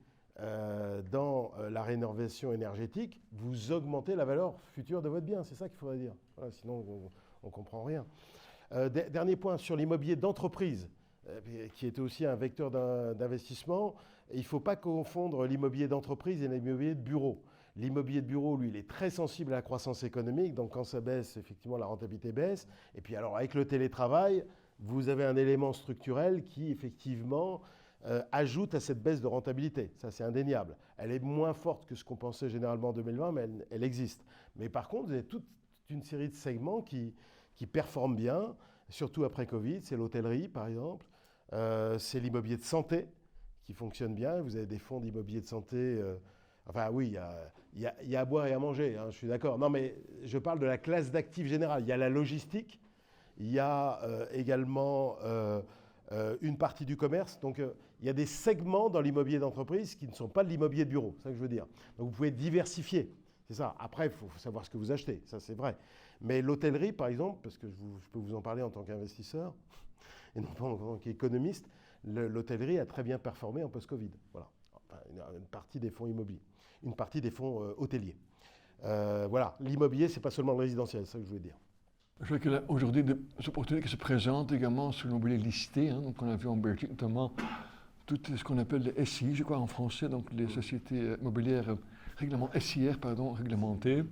dans la rénovation énergétique, vous augmentez la valeur future de votre bien. C'est ça qu'il faudrait dire. Voilà, sinon, on ne comprend rien. Dernier point sur l'immobilier d'entreprise, qui est aussi un vecteur d'investissement. Il ne faut pas confondre l'immobilier d'entreprise et l'immobilier de bureau. L'immobilier de bureau, lui, il est très sensible à la croissance économique. Donc, quand ça baisse, effectivement, la rentabilité baisse. Et puis, alors, avec le télétravail, vous avez un élément structurel qui, effectivement, ajoute à cette baisse de rentabilité. Ça, c'est indéniable. Elle est moins forte que ce qu'on pensait généralement en 2020, mais elle existe. Mais par contre, vous avez toute une série de segments qui performent bien, surtout après Covid. C'est l'hôtellerie, par exemple. C'est l'immobilier de santé qui fonctionne bien. Vous avez des fonds d'immobilier de santé. Enfin, oui, il y a à boire et à manger, hein, je suis d'accord. Non, mais je parle de la classe d'actifs générale. Il y a la logistique. Il y a également une partie du commerce. Donc, il y a des segments dans l'immobilier d'entreprise qui ne sont pas de l'immobilier de bureau. C'est ça que je veux dire. Donc, vous pouvez diversifier. C'est ça. Après, il faut savoir ce que vous achetez. Ça, c'est vrai. Mais l'hôtellerie, par exemple, parce que je peux vous en parler en tant qu'investisseur et non pas en tant qu'économiste, l'hôtellerie a très bien performé en post-Covid. Voilà. Enfin, une partie des fonds immobiliers, une partie des fonds hôteliers. Voilà. L'immobilier, ce n'est pas seulement le résidentiel. C'est ça que je voulais dire. Je vois qu'il y a aujourd'hui des opportunités qui se présentent également sur l'immobilier listé. Hein. Donc on a vu en Belgique notamment tout ce qu'on appelle les SI, je crois en français, donc les sociétés immobilières réglementées,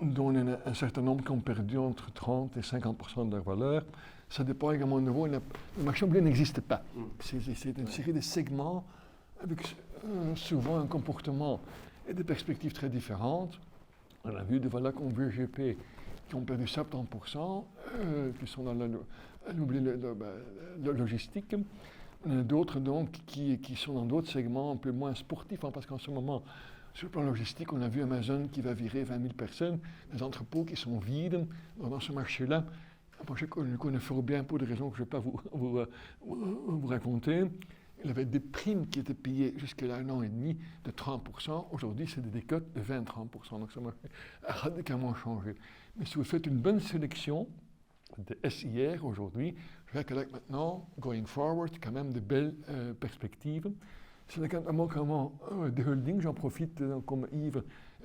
dont il y en a un certain nombre qui ont perdu entre 30 et 50% de leur valeur. Ça dépend également de nouveau. Le marché immobilier n'existe pas. C'est une série de segments avec souvent un comportement et des perspectives très différentes. On a vu des valeurs comme VGP qui ont perdu 70%, qui sont dans la logistique. Il y en a d'autres donc qui sont dans d'autres segments un peu moins sportifs, hein, parce qu'en ce moment, sur le plan logistique, on a vu Amazon qui va virer 20 000 personnes, des entrepôts qui sont vides. Dans ce marché-là, je le connais fort bien pour des raisons que je ne vais pas vous raconter. Il y avait des primes qui étaient payées jusqu'à 1 an et demi de 30%. Aujourd'hui, c'est des décotes de 20-30%. Donc ça a radicalement changé. Mais si vous faites une bonne sélection de SIR aujourd'hui, je vois que là maintenant, going forward, quand même de belles perspectives. C'est notamment des holdings, j'en profite comme Yves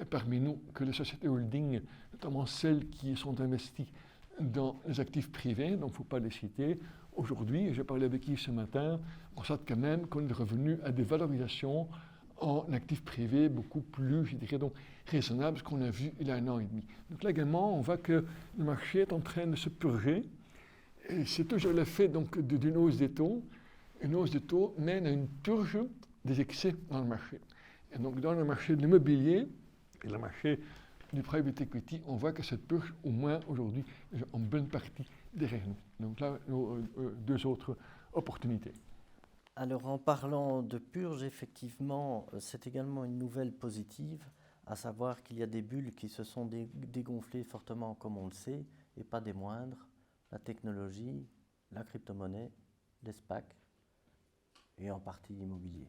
parmi nous, que les sociétés holding, notamment celles qui sont investies dans les actifs privés, donc il ne faut pas les citer. Aujourd'hui, j'ai parlé avec Yves ce matin, on constate quand même qu'on est revenu à des valorisations en actifs privés beaucoup plus, je dirais donc, raisonnables que ce qu'on a vu il y a 1 an et demi. Donc là également, on voit que le marché est en train de se purger. Et c'est toujours l'effet donc d'une hausse des taux. Une hausse des taux mène à une purge des excès dans le marché. Et donc dans le marché de l'immobilier et le marché du private equity, on voit que cette purge, au moins aujourd'hui, est en bonne partie derrière nous. Donc là, deux autres opportunités. Alors en parlant de purge, effectivement, c'est également une nouvelle positive, à savoir qu'il y a des bulles qui se sont dégonflées fortement, comme on le sait, et pas des moindres, la technologie, la crypto-monnaie, les SPAC et en partie l'immobilier.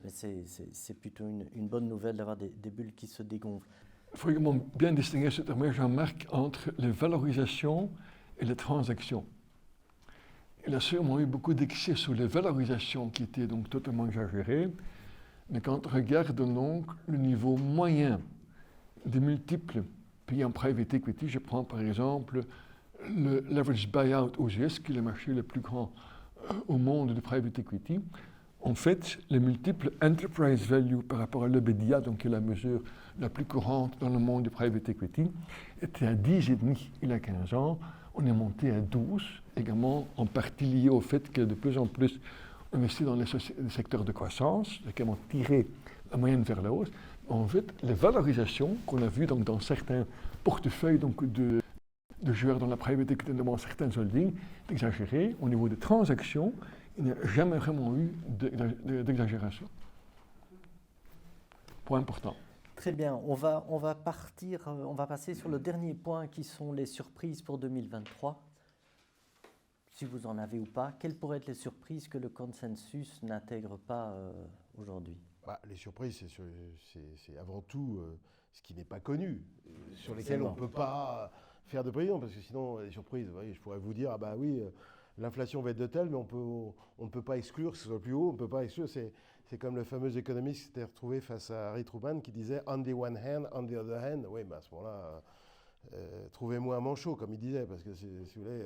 Mais c'est plutôt une bonne nouvelle d'avoir des bulles qui se dégonflent. Il faut également bien distinguer, Jean-Marc, entre les valorisations et les transactions. Il y a sûrement eu beaucoup d'excès sur les valorisations qui étaient donc totalement exagérées, mais quand on regarde donc le niveau moyen des multiples payés en private equity, je prends par exemple le leverage buyout aux US, qui est le marché le plus grand au monde de private equity. En fait, les multiples enterprise value par rapport à l'EBITDA, donc qui est la mesure la plus courante dans le monde du private equity, était à 10,5 il y a 15 ans. On est monté à 12, également en partie lié au fait que de plus en plus on investit dans les secteurs de croissance, qui a également tiré la moyenne vers la hausse. En fait, les valorisations qu'on a vues donc, dans certains portefeuilles donc, de joueurs dans la private equity, dans certains holdings, d'exagérer. Au niveau des transactions, il n'y a jamais vraiment eu d'exagération. point important. Très bien, on va passer sur le dernier point qui sont les surprises pour 2023. Si vous en avez ou pas, quelles pourraient être les surprises que le consensus n'intègre pas aujourd'hui? Les surprises, c'est avant tout ce qui n'est pas connu, sur lesquels on ne peut pas faire de prévision, parce que sinon, les surprises, vous voyez, je pourrais vous dire, ah bah oui, l'inflation va être de telle, mais on ne peut pas exclure que ce soit plus haut, on ne peut pas exclure. C'est comme le fameux économiste qui s'était retrouvé face à Harry Truman qui disait « on the one hand, on the other hand ». Oui, à ce moment-là, trouvez-moi un manchot, comme il disait, parce que si vous voulez,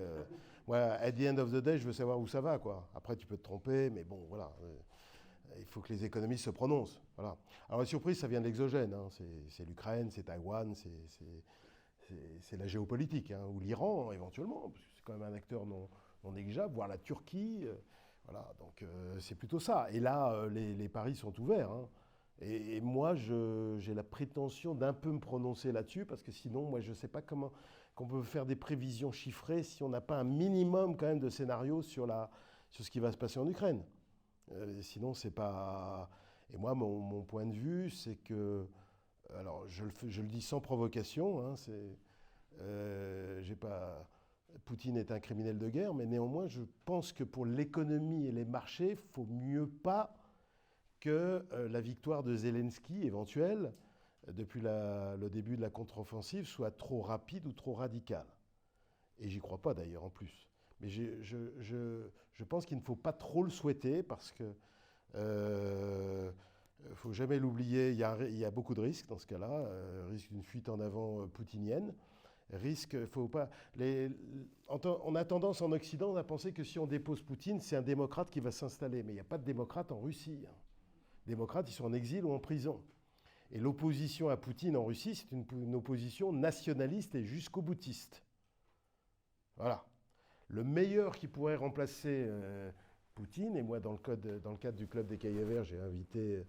moi, at the end of the day, je veux savoir où ça va, quoi. Après, tu peux te tromper, mais bon, voilà. Il faut que les économistes se prononcent. Voilà. Alors la surprise, ça vient de l'exogène. Hein. C'est l'Ukraine, c'est Taïwan, c'est la géopolitique, hein, ou l'Iran éventuellement, parce que c'est quand même un acteur non négligeable, voire la Turquie. Voilà, donc c'est plutôt ça. Et là, les paris sont ouverts. Hein. Et moi, j'ai la prétention d'un peu me prononcer là-dessus, parce que sinon, moi, je ne sais pas comment qu'on peut faire des prévisions chiffrées si on n'a pas un minimum quand même de scénarios sur ce qui va se passer en Ukraine. Sinon, c'est pas... Et moi, mon point de vue, c'est que... Alors, je le dis sans provocation, hein, j'ai pas... Poutine est un criminel de guerre, mais néanmoins, je pense que pour l'économie et les marchés, il faut mieux pas que la victoire de Zelensky éventuelle, depuis le début de la contre-offensive, soit trop rapide ou trop radicale. Et j'y crois pas d'ailleurs en plus. Mais je pense qu'il ne faut pas trop le souhaiter parce que faut jamais l'oublier, il y a beaucoup de risques dans ce cas-là, risque d'une fuite en avant poutinienne. Faut pas. On a tendance en Occident à penser que si on dépose Poutine, c'est un démocrate qui va s'installer. Mais il n'y a pas de démocrate en Russie. Hein. Les démocrates, ils sont en exil ou en prison. Et l'opposition à Poutine en Russie, c'est une opposition nationaliste et jusqu'au-boutiste. Voilà. Le meilleur qui pourrait remplacer Poutine, et moi, dans le cadre du Club des Cahiers Verts, j'ai invité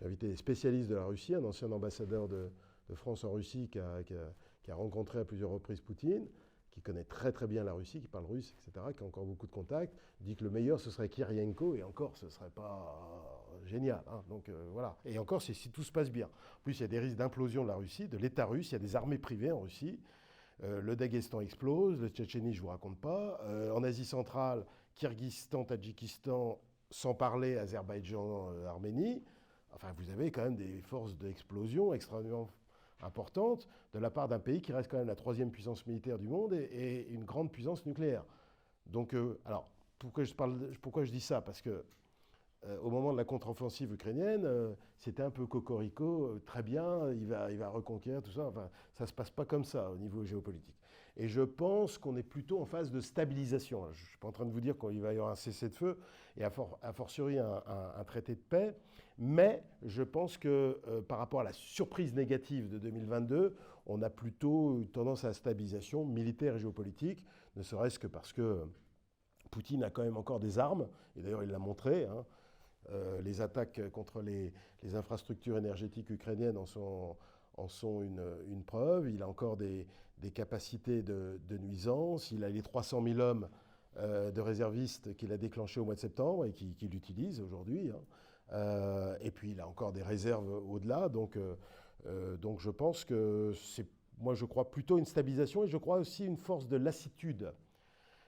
des spécialistes de la Russie, un ancien ambassadeur de France en Russie qui a rencontré à plusieurs reprises Poutine, qui connaît très très bien la Russie, qui parle russe, etc., qui a encore beaucoup de contacts, dit que le meilleur ce serait Kirienko, et encore ce ne serait pas génial. Hein. Donc voilà. Et encore c'est si tout se passe bien. En plus il y a des risques d'implosion de la Russie, de l'État russe, il y a des armées privées en Russie. Le Daghestan explose, le Tchétchénie je ne vous raconte pas. En Asie centrale, Kirghizistan, Tadjikistan, sans parler Azerbaïdjan, Arménie. Enfin vous avez quand même des forces d'explosion extrêmement importante de la part d'un pays qui reste quand même la troisième puissance militaire du monde et une grande puissance nucléaire. Donc, alors, pourquoi je dis ça? Parce que au moment de la contre-offensive ukrainienne, c'était un peu cocorico, très bien, il va reconquérir tout ça. Enfin, ça ne se passe pas comme ça au niveau géopolitique. Et je pense qu'on est plutôt en phase de stabilisation. Je ne suis pas en train de vous dire qu'il va y avoir un cessez-le-feu et a fortiori un traité de paix, mais je pense que par rapport à la surprise négative de 2022, on a plutôt une tendance à la stabilisation militaire et géopolitique, ne serait-ce que parce que Poutine a quand même encore des armes, et d'ailleurs il l'a montré. Hein. Les attaques contre les infrastructures énergétiques ukrainiennes en sont une preuve. Il a encore des capacités de nuisance. Il a les 300 000 hommes de réservistes qu'il a déclenchés au mois de septembre et qu'il utilise aujourd'hui. Hein. Et puis il a encore des réserves au-delà. Donc je pense que moi je crois plutôt une stabilisation et je crois aussi une force de lassitude.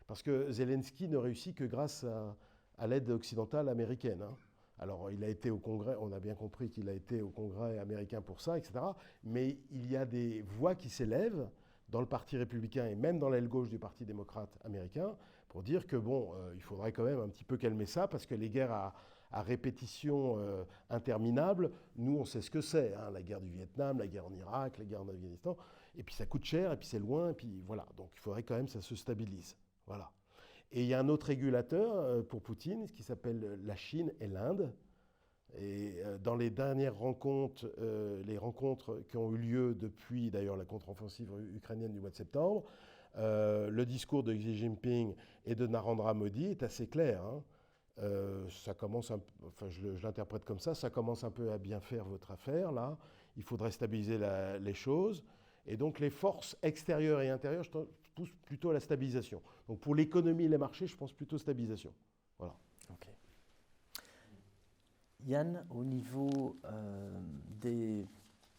Parce que Zelensky ne réussit que grâce à l'aide occidentale américaine. Hein. Alors, il a été au Congrès, on a bien compris qu'il a été au Congrès américain pour ça, etc. Mais il y a des voix qui s'élèvent dans le Parti républicain et même dans l'aile gauche du Parti démocrate américain pour dire que, bon, il faudrait quand même un petit peu calmer ça parce que les guerres à répétition interminable, nous, on sait ce que c'est. Hein, la guerre du Vietnam, la guerre en Irak, la guerre en Afghanistan. Et puis, ça coûte cher, et puis c'est loin, et puis voilà. Donc, il faudrait quand même que ça se stabilise. Voilà. Et il y a un autre régulateur pour Poutine, qui s'appelle la Chine et l'Inde. Et dans les dernières rencontres, les rencontres qui ont eu lieu depuis d'ailleurs la contre-offensive ukrainienne du mois de septembre, le discours de Xi Jinping et de Narendra Modi est assez clair. Hein. Ça commence, je l'interprète comme ça commence un peu à bien faire votre affaire là. Il faudrait stabiliser les choses. Et donc les forces extérieures et intérieures, je pousse plutôt à la stabilisation. Donc pour l'économie et les marchés, je pense plutôt stabilisation. Voilà. Okay. Yann, au niveau des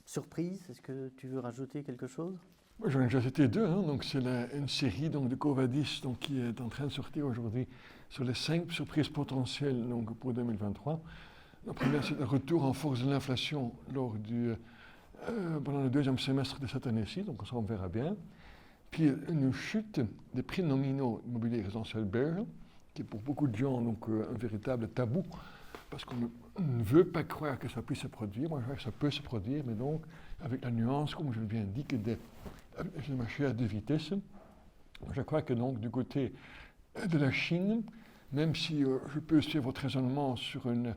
surprises, est-ce que tu veux rajouter quelque chose? Moi, j'en ai déjà cité deux, hein. Donc c'est une série donc, de Covadis donc, qui est en train de sortir aujourd'hui sur les 5 surprises potentielles donc, pour 2023. La première, c'est le retour en force de l'inflation pendant le deuxième semestre de cette année-ci, donc ça on verra bien. Puis une chute des prix nominaux immobiliers résidentiels belges, qui est pour beaucoup de gens donc, un véritable tabou, parce qu'on ne veut pas croire que ça puisse se produire. Moi, je crois que ça peut se produire, mais donc avec la nuance, comme je viens de dire, que des marchés à deux vitesses. Je crois que donc du côté de la Chine, même si je peux suivre votre raisonnement sur une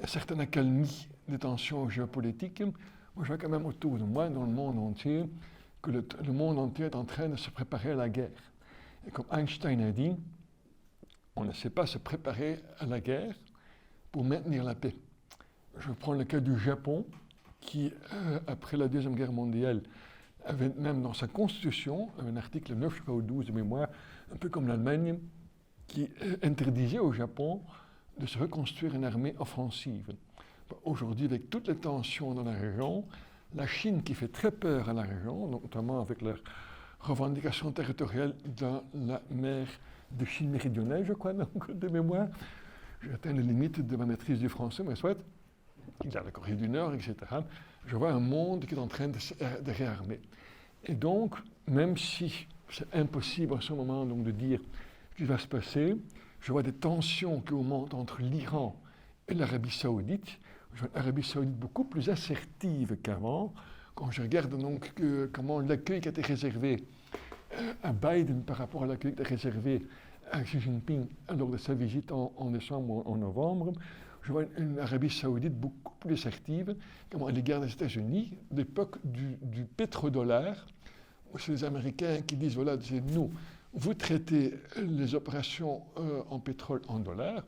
certaine accalmie des tensions géopolitiques, moi je vois quand même autour de moi, dans le monde entier, que le monde entier est en train de se préparer à la guerre. Et comme Einstein a dit, on ne sait pas se préparer à la guerre pour maintenir la paix. Je prends le cas du Japon, qui, après la Deuxième Guerre mondiale, avait même dans sa constitution un article 9 ou 12 de mémoire, un peu comme l'Allemagne, qui interdisait au Japon de se reconstruire une armée offensive. Aujourd'hui, avec toutes les tensions dans la région, la Chine qui fait très peur à la région, notamment avec leurs revendications territoriales dans la mer de Chine méridionale, je crois, donc, de mémoire. J'ai atteint les limites de ma maîtrise du français, mais soit, il y a la Corée du Nord, etc. Je vois un monde qui est en train de réarmer. Et donc, même si c'est impossible en ce moment donc, de dire ce qui va se passer, je vois des tensions qui augmentent entre l'Iran et l'Arabie Saoudite. Je vois l'Arabie Saoudite beaucoup plus assertive qu'avant. Quand je regarde donc comment l'accueil qui a été réservé à Biden par rapport à l'accueil qui a été réservé à Xi Jinping lors de sa visite en décembre ou en novembre, je vois une Arabie Saoudite beaucoup plus assertive à l'égard des États-Unis, l'époque du pétrodollar, où c'est les Américains qui disent voilà, c'est nous, vous traitez les opérations en pétrole en dollars,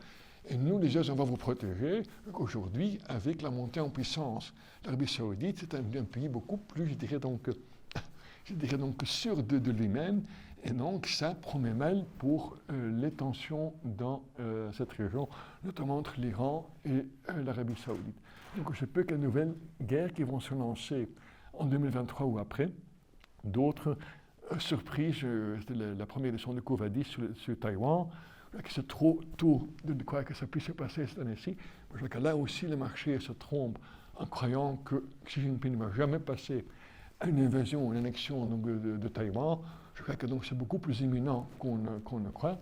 et nous, les autres, on va vous protéger. Aujourd'hui, avec la montée en puissance, l'Arabie Saoudite, c'est un pays beaucoup plus, je dirais donc sûr de lui-même, et donc ça promet mal pour les tensions dans cette région, notamment entre l'Iran et l'Arabie Saoudite. Donc je peux qu'il y ait de nouvelles guerres qui vont se lancer en 2023 ou après. D'autres surprises, c'était la première leçon de Covadis sur Taïwan, que c'est trop tôt de croire que ça puisse se passer cette année-ci. Je crois que là aussi le marché se trompe en croyant que Xi Jinping ne va jamais passer à une invasion, une annexion donc, de Taïwan. Je crois que donc c'est beaucoup plus imminent qu'on ne croit.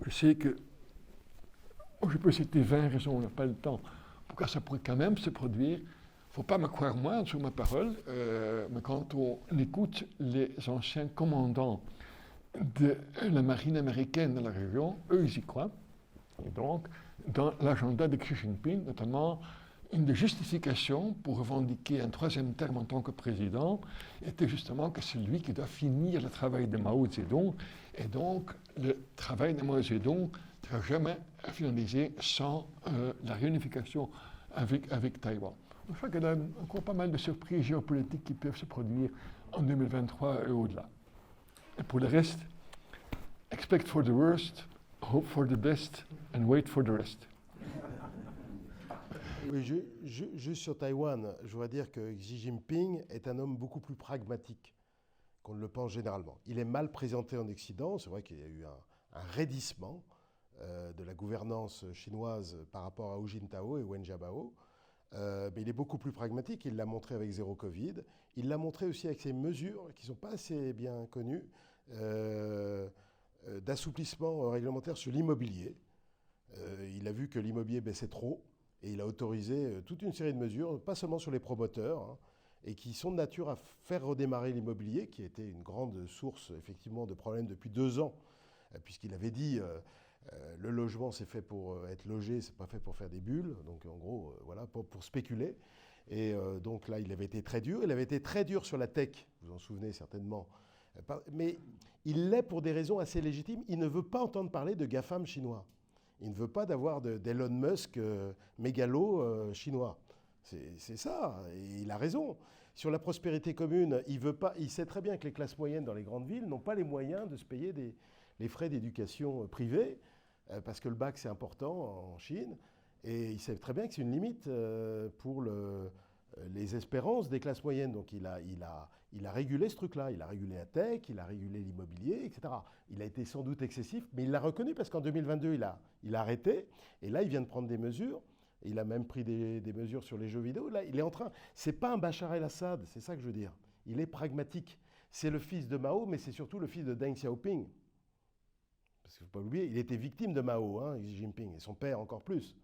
Je sais que, je peux citer 20 raisons, on n'a pas le temps, pourquoi ça pourrait quand même se produire. Il ne faut pas me croire moi sur ma parole, mais quand on écoute les anciens commandants de la marine américaine dans la région, eux ils y croient. Et donc, dans l'agenda de Xi Jinping, notamment, une des justifications pour revendiquer un troisième terme en tant que président était justement que c'est lui qui doit finir le travail de Mao Zedong, et donc le travail de Mao Zedong ne sera jamais finalisé sans la réunification avec Taïwan. Je crois qu'il y a encore pas mal de surprises géopolitiques qui peuvent se produire en 2023 et au-delà. Et pour le reste, expect for the worst, hope for the best, and wait for the rest. Oui, juste sur Taïwan, je voudrais dire que Xi Jinping est un homme beaucoup plus pragmatique qu'on ne le pense généralement. Il est mal présenté en Occident, c'est vrai qu'il y a eu un raidissement de la gouvernance chinoise par rapport à Hu Jintao et Wen Jiabao, mais il est beaucoup plus pragmatique, il l'a montré avec Zéro Covid, il l'a montré aussi avec ses mesures qui ne sont pas assez bien connues, d'assouplissement réglementaire sur l'immobilier. Il a vu que l'immobilier baissait trop, et il a autorisé toute une série de mesures, pas seulement sur les promoteurs, hein, et qui sont de nature à faire redémarrer l'immobilier, qui était une grande source effectivement de problèmes depuis 2 ans, puisqu'il avait dit le logement c'est fait pour être logé, c'est pas fait pour faire des bulles, donc en gros voilà, pour spéculer. Et donc là il avait été très dur, il avait été très dur sur la tech, vous vous en souvenez certainement, mais il l'est pour des raisons assez légitimes, il ne veut pas entendre parler de GAFAM chinois. Il ne veut pas d'avoir d'Elon Musk mégalo chinois. C'est ça, et il a raison. Sur la prospérité commune, il sait très bien que les classes moyennes dans les grandes villes n'ont pas les moyens de se payer les frais d'éducation privés, parce que le bac c'est important en Chine, Et il sait très bien que c'est une limite pour les espérances des classes moyennes. Donc il a régulé ce truc-là. Il a régulé la tech, il a régulé l'immobilier, etc. Il a été sans doute excessif, mais il l'a reconnu parce qu'en 2022, il a arrêté. Et là, il vient de prendre des mesures. Il a même pris des mesures sur les jeux vidéo. Là, il est en train... C'est pas un Bachar el-Assad, c'est ça que je veux dire. Il est pragmatique. C'est le fils de Mao, mais c'est surtout le fils de Deng Xiaoping. Parce qu'il ne faut pas l'oublier, il était victime de Mao, Xi Jinping, et son père encore plus.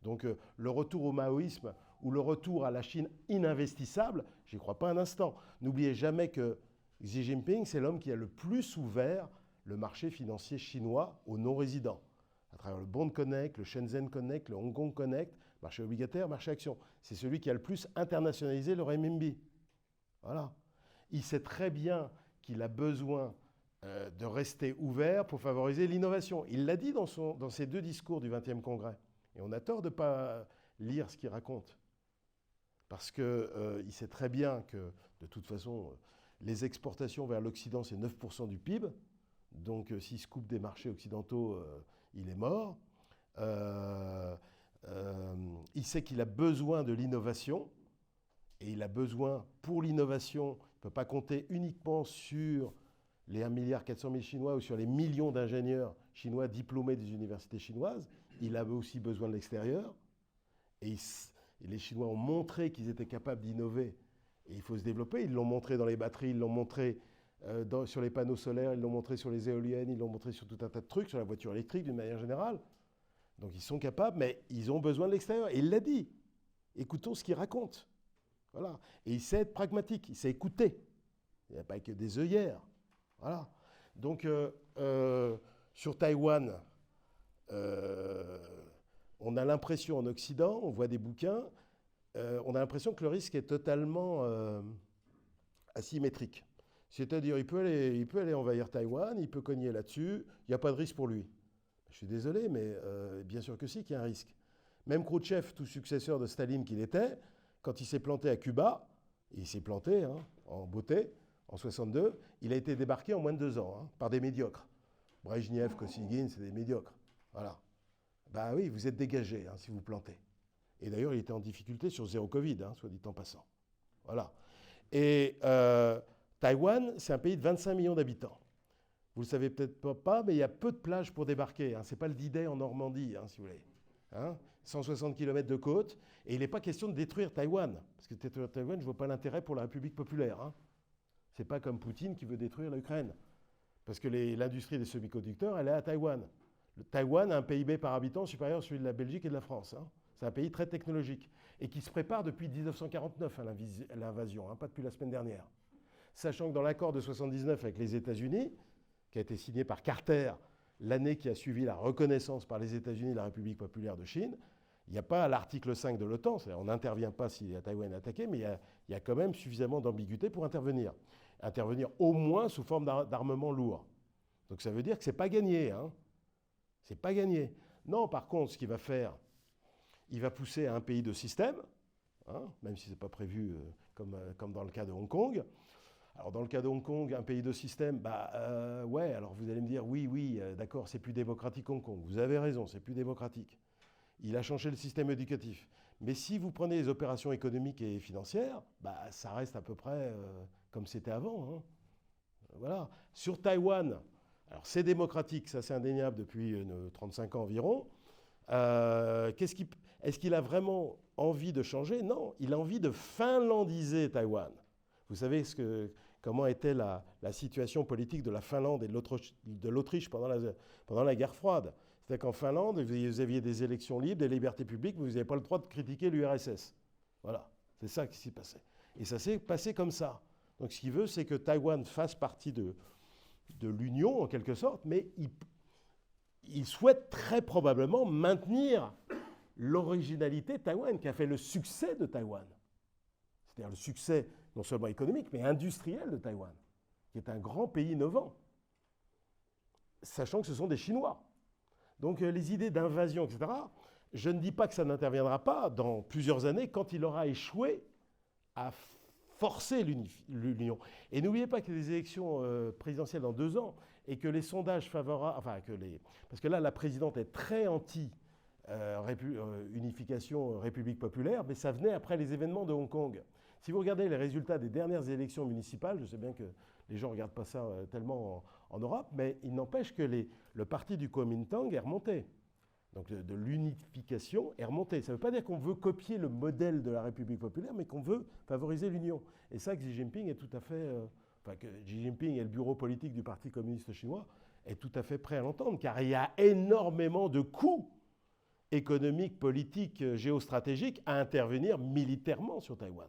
Donc le retour au maoïsme ou le retour à la Chine ininvestissable, j'y crois pas un instant. N'oubliez jamais que Xi Jinping, c'est l'homme qui a le plus ouvert le marché financier chinois aux non-résidents, à travers le Bond Connect, le Shenzhen Connect, le Hong Kong Connect, marché obligataire, marché action. C'est celui qui a le plus internationalisé le renminbi. Voilà. Il sait très bien qu'il a besoin de rester ouvert pour favoriser l'innovation. Il l'a dit dans ses 2 discours du 20e congrès. Et on a tort de ne pas lire ce qu'il raconte. Parce qu'il sait très bien que, de toute façon, les exportations vers l'Occident, c'est 9% du PIB. Donc, s'il se coupe des marchés occidentaux, il est mort. Il sait qu'il a besoin de l'innovation. Et il a besoin, pour l'innovation, il ne peut pas compter uniquement sur les 1,4 milliard Chinois ou sur les millions d'ingénieurs chinois diplômés des universités chinoises. Il avait aussi besoin de l'extérieur. Et les Chinois ont montré qu'ils étaient capables d'innover. Et il faut se développer. Ils l'ont montré dans les batteries, ils l'ont montré sur les panneaux solaires, ils l'ont montré sur les éoliennes, ils l'ont montré sur tout un tas de trucs, sur la voiture électrique d'une manière générale. Donc ils sont capables, mais ils ont besoin de l'extérieur. Et il l'a dit. Écoutons ce qu'il raconte. Voilà. Et il sait être pragmatique, il sait écouter. Il n'y a pas que des œillères. Voilà. Donc, sur Taïwan, on a l'impression en Occident, on voit des bouquins, on a l'impression que le risque est totalement asymétrique. C'est-à-dire, il peut aller envahir Taïwan, il peut cogner là-dessus, il n'y a pas de risque pour lui. Je suis désolé, mais bien sûr que si, qu'il y a un risque. Même Khrouchtchev, tout successeur de Staline qu'il était, quand il s'est planté à Cuba, et il s'est planté en beauté, en 62, il a été débarqué en moins de 2 ans, par des médiocres. Brejnev, Kosygin, c'est des médiocres. Voilà. Ben oui, vous êtes dégagé si vous plantez. Et d'ailleurs, il était en difficulté sur zéro Covid, soit dit en passant. Voilà. Et Taïwan, c'est un pays de 25 millions d'habitants. Vous ne le savez peut-être pas, mais il y a peu de plages pour débarquer. Ce n'est pas le D-Day en Normandie, si vous voulez. 160 km de côte. Et il n'est pas question de détruire Taïwan. Parce que détruire Taïwan, je ne vois pas l'intérêt pour la République populaire. Ce n'est pas comme Poutine qui veut détruire l'Ukraine. Parce que l'industrie des semi-conducteurs, elle est à Taïwan. Taïwan a un PIB par habitant supérieur à celui de la Belgique et de la France. C'est un pays très technologique. Et qui se prépare depuis 1949 à l'invasion, pas depuis la semaine dernière. Sachant que dans l'accord de 1979 avec les États-Unis, qui a été signé par Carter l'année qui a suivi la reconnaissance par les États-Unis de la République populaire de Chine, il n'y a pas l'article 5 de l'OTAN, c'est-à-dire on n'intervient pas si Taïwan est attaqué, mais il y a quand même suffisamment d'ambiguïté pour intervenir. Intervenir au moins sous forme d'armement lourd. Donc ça veut dire que ce n'est pas gagné. C'est pas gagné. Non, par contre, ce qu'il va faire, il va pousser à un pays de système, même si ce n'est pas prévu comme dans le cas de Hong Kong. Alors dans le cas de Hong Kong, un pays de système, ouais, alors vous allez me dire, oui, d'accord, c'est plus démocratique Hong Kong. Vous avez raison, c'est plus démocratique. Il a changé le système éducatif. Mais si vous prenez les opérations économiques et financières, ça reste à peu près comme c'était avant. Voilà. Sur Taïwan, alors c'est démocratique, ça c'est indéniable depuis 35 ans environ. Est-ce qu'il a vraiment envie de changer? Non, il a envie de finlandiser Taïwan. Vous savez comment était la situation politique de la Finlande et de l'Autriche pendant la guerre froide. C'est-à-dire qu'en Finlande, vous aviez des élections libres, des libertés publiques, mais vous n'avez pas le droit de critiquer l'URSS. Voilà, c'est ça qui s'est passé. Et ça s'est passé comme ça. Donc ce qu'il veut, c'est que Taïwan fasse partie de l'Union, en quelque sorte, mais il souhaite très probablement maintenir l'originalité de Taïwan, qui a fait le succès de Taïwan. C'est-à-dire le succès non seulement économique, mais industriel de Taïwan, qui est un grand pays innovant, sachant que ce sont des Chinois. Donc les idées d'invasion, etc., je ne dis pas que ça n'interviendra pas dans plusieurs années quand il aura échoué à forcer l'union. Et n'oubliez pas qu'il y a des élections présidentielles dans 2 ans et que les sondages favorables, parce que là, la présidente est très unification République populaire, mais ça venait après les événements de Hong Kong. Si vous regardez les résultats des dernières élections municipales, je sais bien que les gens ne regardent pas ça tellement en Europe, mais il n'empêche que le parti du Kuomintang est remonté. Donc de l'unification est remonté. Ça ne veut pas dire qu'on veut copier le modèle de la République populaire, mais qu'on veut favoriser l'union. Et ça, Xi Jinping est tout à fait... que Xi Jinping et le bureau politique du Parti communiste chinois est tout à fait prêt à l'entendre, car il y a énormément de coûts économiques, politiques, géostratégiques à intervenir militairement sur Taïwan.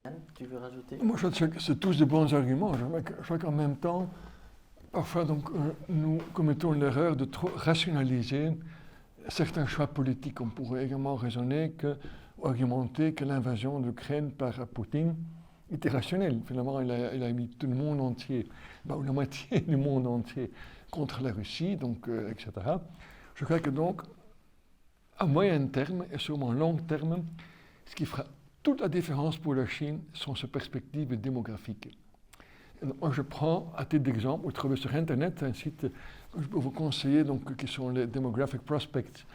Yann, tu veux rajouter? Moi, je trouve que c'est tous de bons arguments. Je vois qu'en même temps, parfois, nous commettons l'erreur de trop rationaliser certains choix politiques. On pourrait également raisonner argumenter que l'invasion de l'Ukraine par Poutine était rationnelle. Finalement, il a mis tout le monde entier, ou la moitié du monde entier, contre la Russie, etc. Je crois que donc, à moyen terme et sûrement long terme, ce qui fera toute la différence pour la Chine sont ses perspectives démographiques. Moi, je prends, à titre d'exemple, vous trouvez sur Internet un site que je peux vous conseiller, qui sont les Demographic Prospects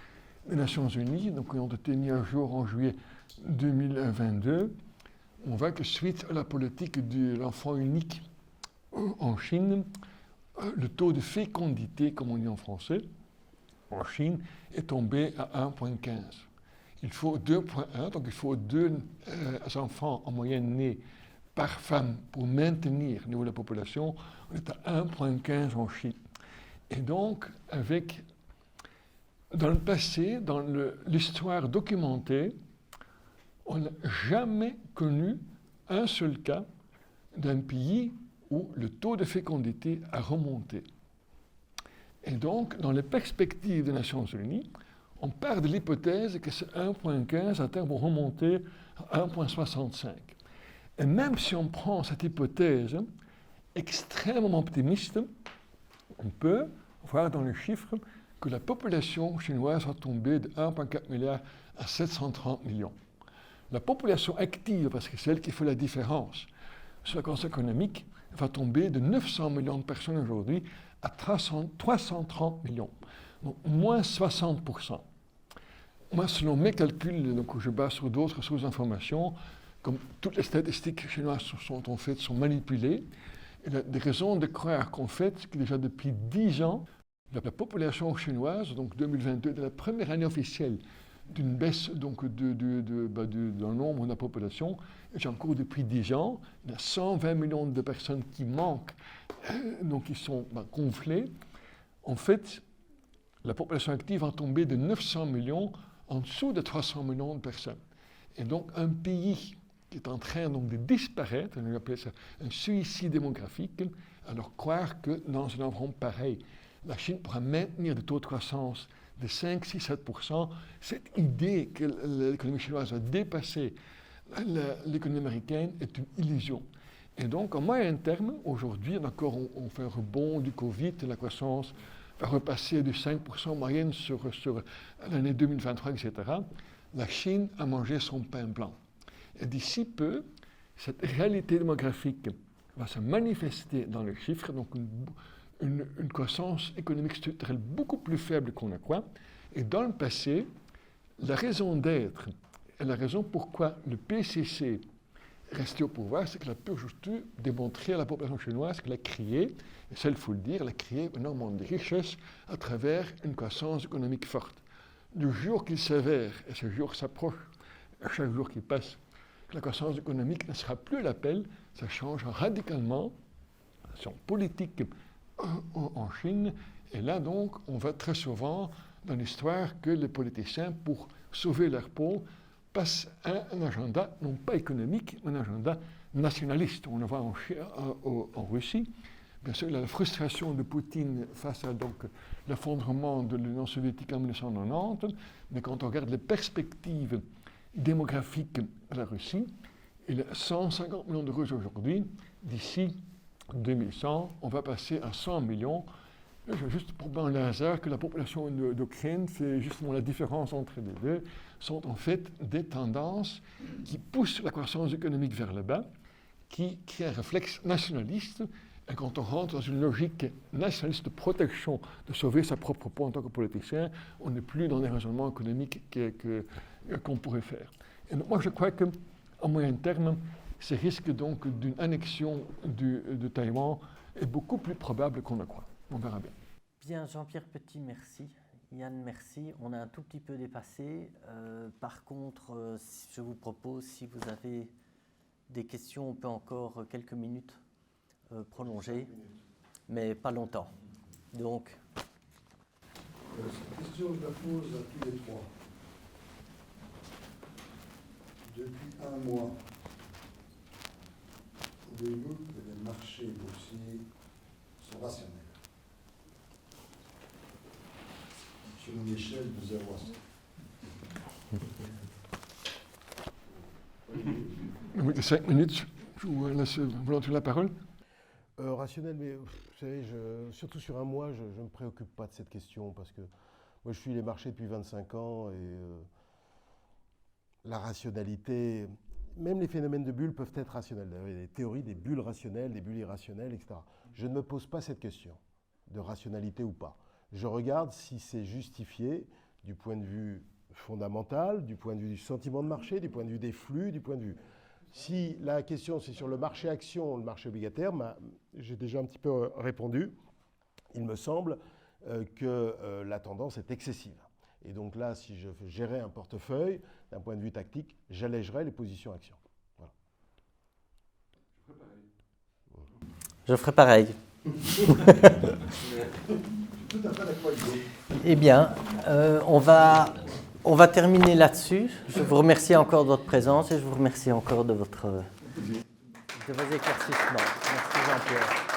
des Nations Unies, qui ont été mis à jour en juillet 2022. On voit que suite à la politique de l'enfant unique en Chine, le taux de fécondité, comme on dit en français, en Chine, est tombé à 1,15. Il faut 2,1, donc il faut 2 enfants en moyenne nés par femme pour maintenir le niveau de la population. On est à 1,15 en Chine. Et donc, dans le passé, dans l'histoire documentée, on n'a jamais connu un seul cas d'un pays où le taux de fécondité a remonté. Et donc, dans les perspectives des Nations Unies, on part de l'hypothèse que ces 1,15 à terme vont remonter à 1,65. Et même si on prend cette hypothèse extrêmement optimiste, on peut voir dans les chiffres que la population chinoise va tomber de 1,4 milliard à 730 millions. La population active, parce que c'est elle qui fait la différence sur la croissance économique, va tomber de 900 millions de personnes aujourd'hui à 330 millions, donc moins 60%. Moi, selon mes calculs, donc je base sur d'autres sources d'informations, comme toutes les statistiques chinoises sont manipulées, il y a des raisons de croire qu'en fait, que déjà depuis 10 ans, la population chinoise, donc 2022, de la première année officielle d'une baisse dans le nombre de la population, et en cours depuis 10 ans, il y a 120 millions de personnes qui manquent, donc qui sont gonflées. En fait, la population active va tomber de 900 millions en dessous de 300 millions de personnes. Et donc un pays qui est en train de disparaître, on appelle ça un suicide démographique, alors croire que dans un environnement pareil, la Chine pourra maintenir des taux de croissance de 5, 6, 7%, cette idée que l'économie chinoise va dépasser l'économie américaine est une illusion. Et donc, en moyen terme, aujourd'hui, d'accord, on fait un rebond du Covid, la croissance va repasser de 5% en moyenne sur l'année 2023, etc. La Chine a mangé son pain blanc. Et d'ici peu, cette réalité démographique va se manifester dans les chiffres, donc une croissance économique structurelle beaucoup plus faible qu'on ne croit. Et dans le passé, la raison d'être et la raison pourquoi le PCC est resté au pouvoir, c'est qu'il a pu juste démontrer à la population chinoise qu'il a créé, et ça il faut le dire, il a créé énormément de richesses à travers une croissance économique forte. Le jour qu'il s'avère, et ce jour s'approche, à chaque jour qui passe, que la croissance économique ne sera plus l'appel, ça change radicalement son politique en Chine. Et là donc, on voit très souvent dans l'histoire que les politiciens, pour sauver leur peau, passent à un agenda, non pas économique, mais un agenda nationaliste. On le voit en Russie. Bien sûr, il y a la frustration de Poutine face à l'effondrement de l'Union soviétique en 1990, mais quand on regarde les perspectives démographiques de la Russie, il y a 150 millions de Russes aujourd'hui. D'ici 2100, on va passer à 100 millions. Juste pour prendre le hasard que la population d'Ukraine, c'est justement la différence entre les deux, sont en fait des tendances qui poussent la croissance économique vers le bas, qui créent un réflexe nationaliste Et quand on rentre dans une logique nationaliste de protection, de sauver sa propre peau en tant que politicien, on n'est plus dans des raisonnements économiques qu'on pourrait faire. Et donc moi je crois qu'à moyen terme, ces risques donc d'une annexion de Taïwan est beaucoup plus probable qu'on ne croit. On verra bien. Bien, Jean-Pierre Petit, merci. Yann, merci. On a un tout petit peu dépassé. Par contre, je vous propose, si vous avez des questions, on peut encore quelques minutes prolonger, mais pas longtemps. Donc. Cette question, je la pose à tous les trois. Depuis un mois, trouvez-vous que les marchés boursiers sont rationnels sur une échelle de 0 à 100? Oui, 5 minutes, je vous laisse volontiers la parole. Rationnel, mais vous savez, surtout sur un mois, je ne me préoccupe pas de cette question parce que moi je suis les marchés depuis 25 ans et la rationalité, même les phénomènes de bulles peuvent être rationnels. Il y a des théories des bulles rationnelles, des bulles irrationnelles, etc. Je ne me pose pas cette question de rationalité ou pas. Je regarde si c'est justifié du point de vue fondamental, du point de vue du sentiment de marché, du point de vue des flux, du point de vue... Si la question c'est sur le marché action, le marché obligataire, j'ai déjà un petit peu répondu. Il me semble que la tendance est excessive. Et donc là, si je gérais un portefeuille, d'un point de vue tactique, j'allégerais les positions actions. Voilà. Je ferai pareil. Je suis tout à fait d'accord avec vous. Eh bien, on va terminer là-dessus. Je vous remercie encore de votre présence et je vous remercie encore de vos éclaircissements. Merci Jean-Pierre.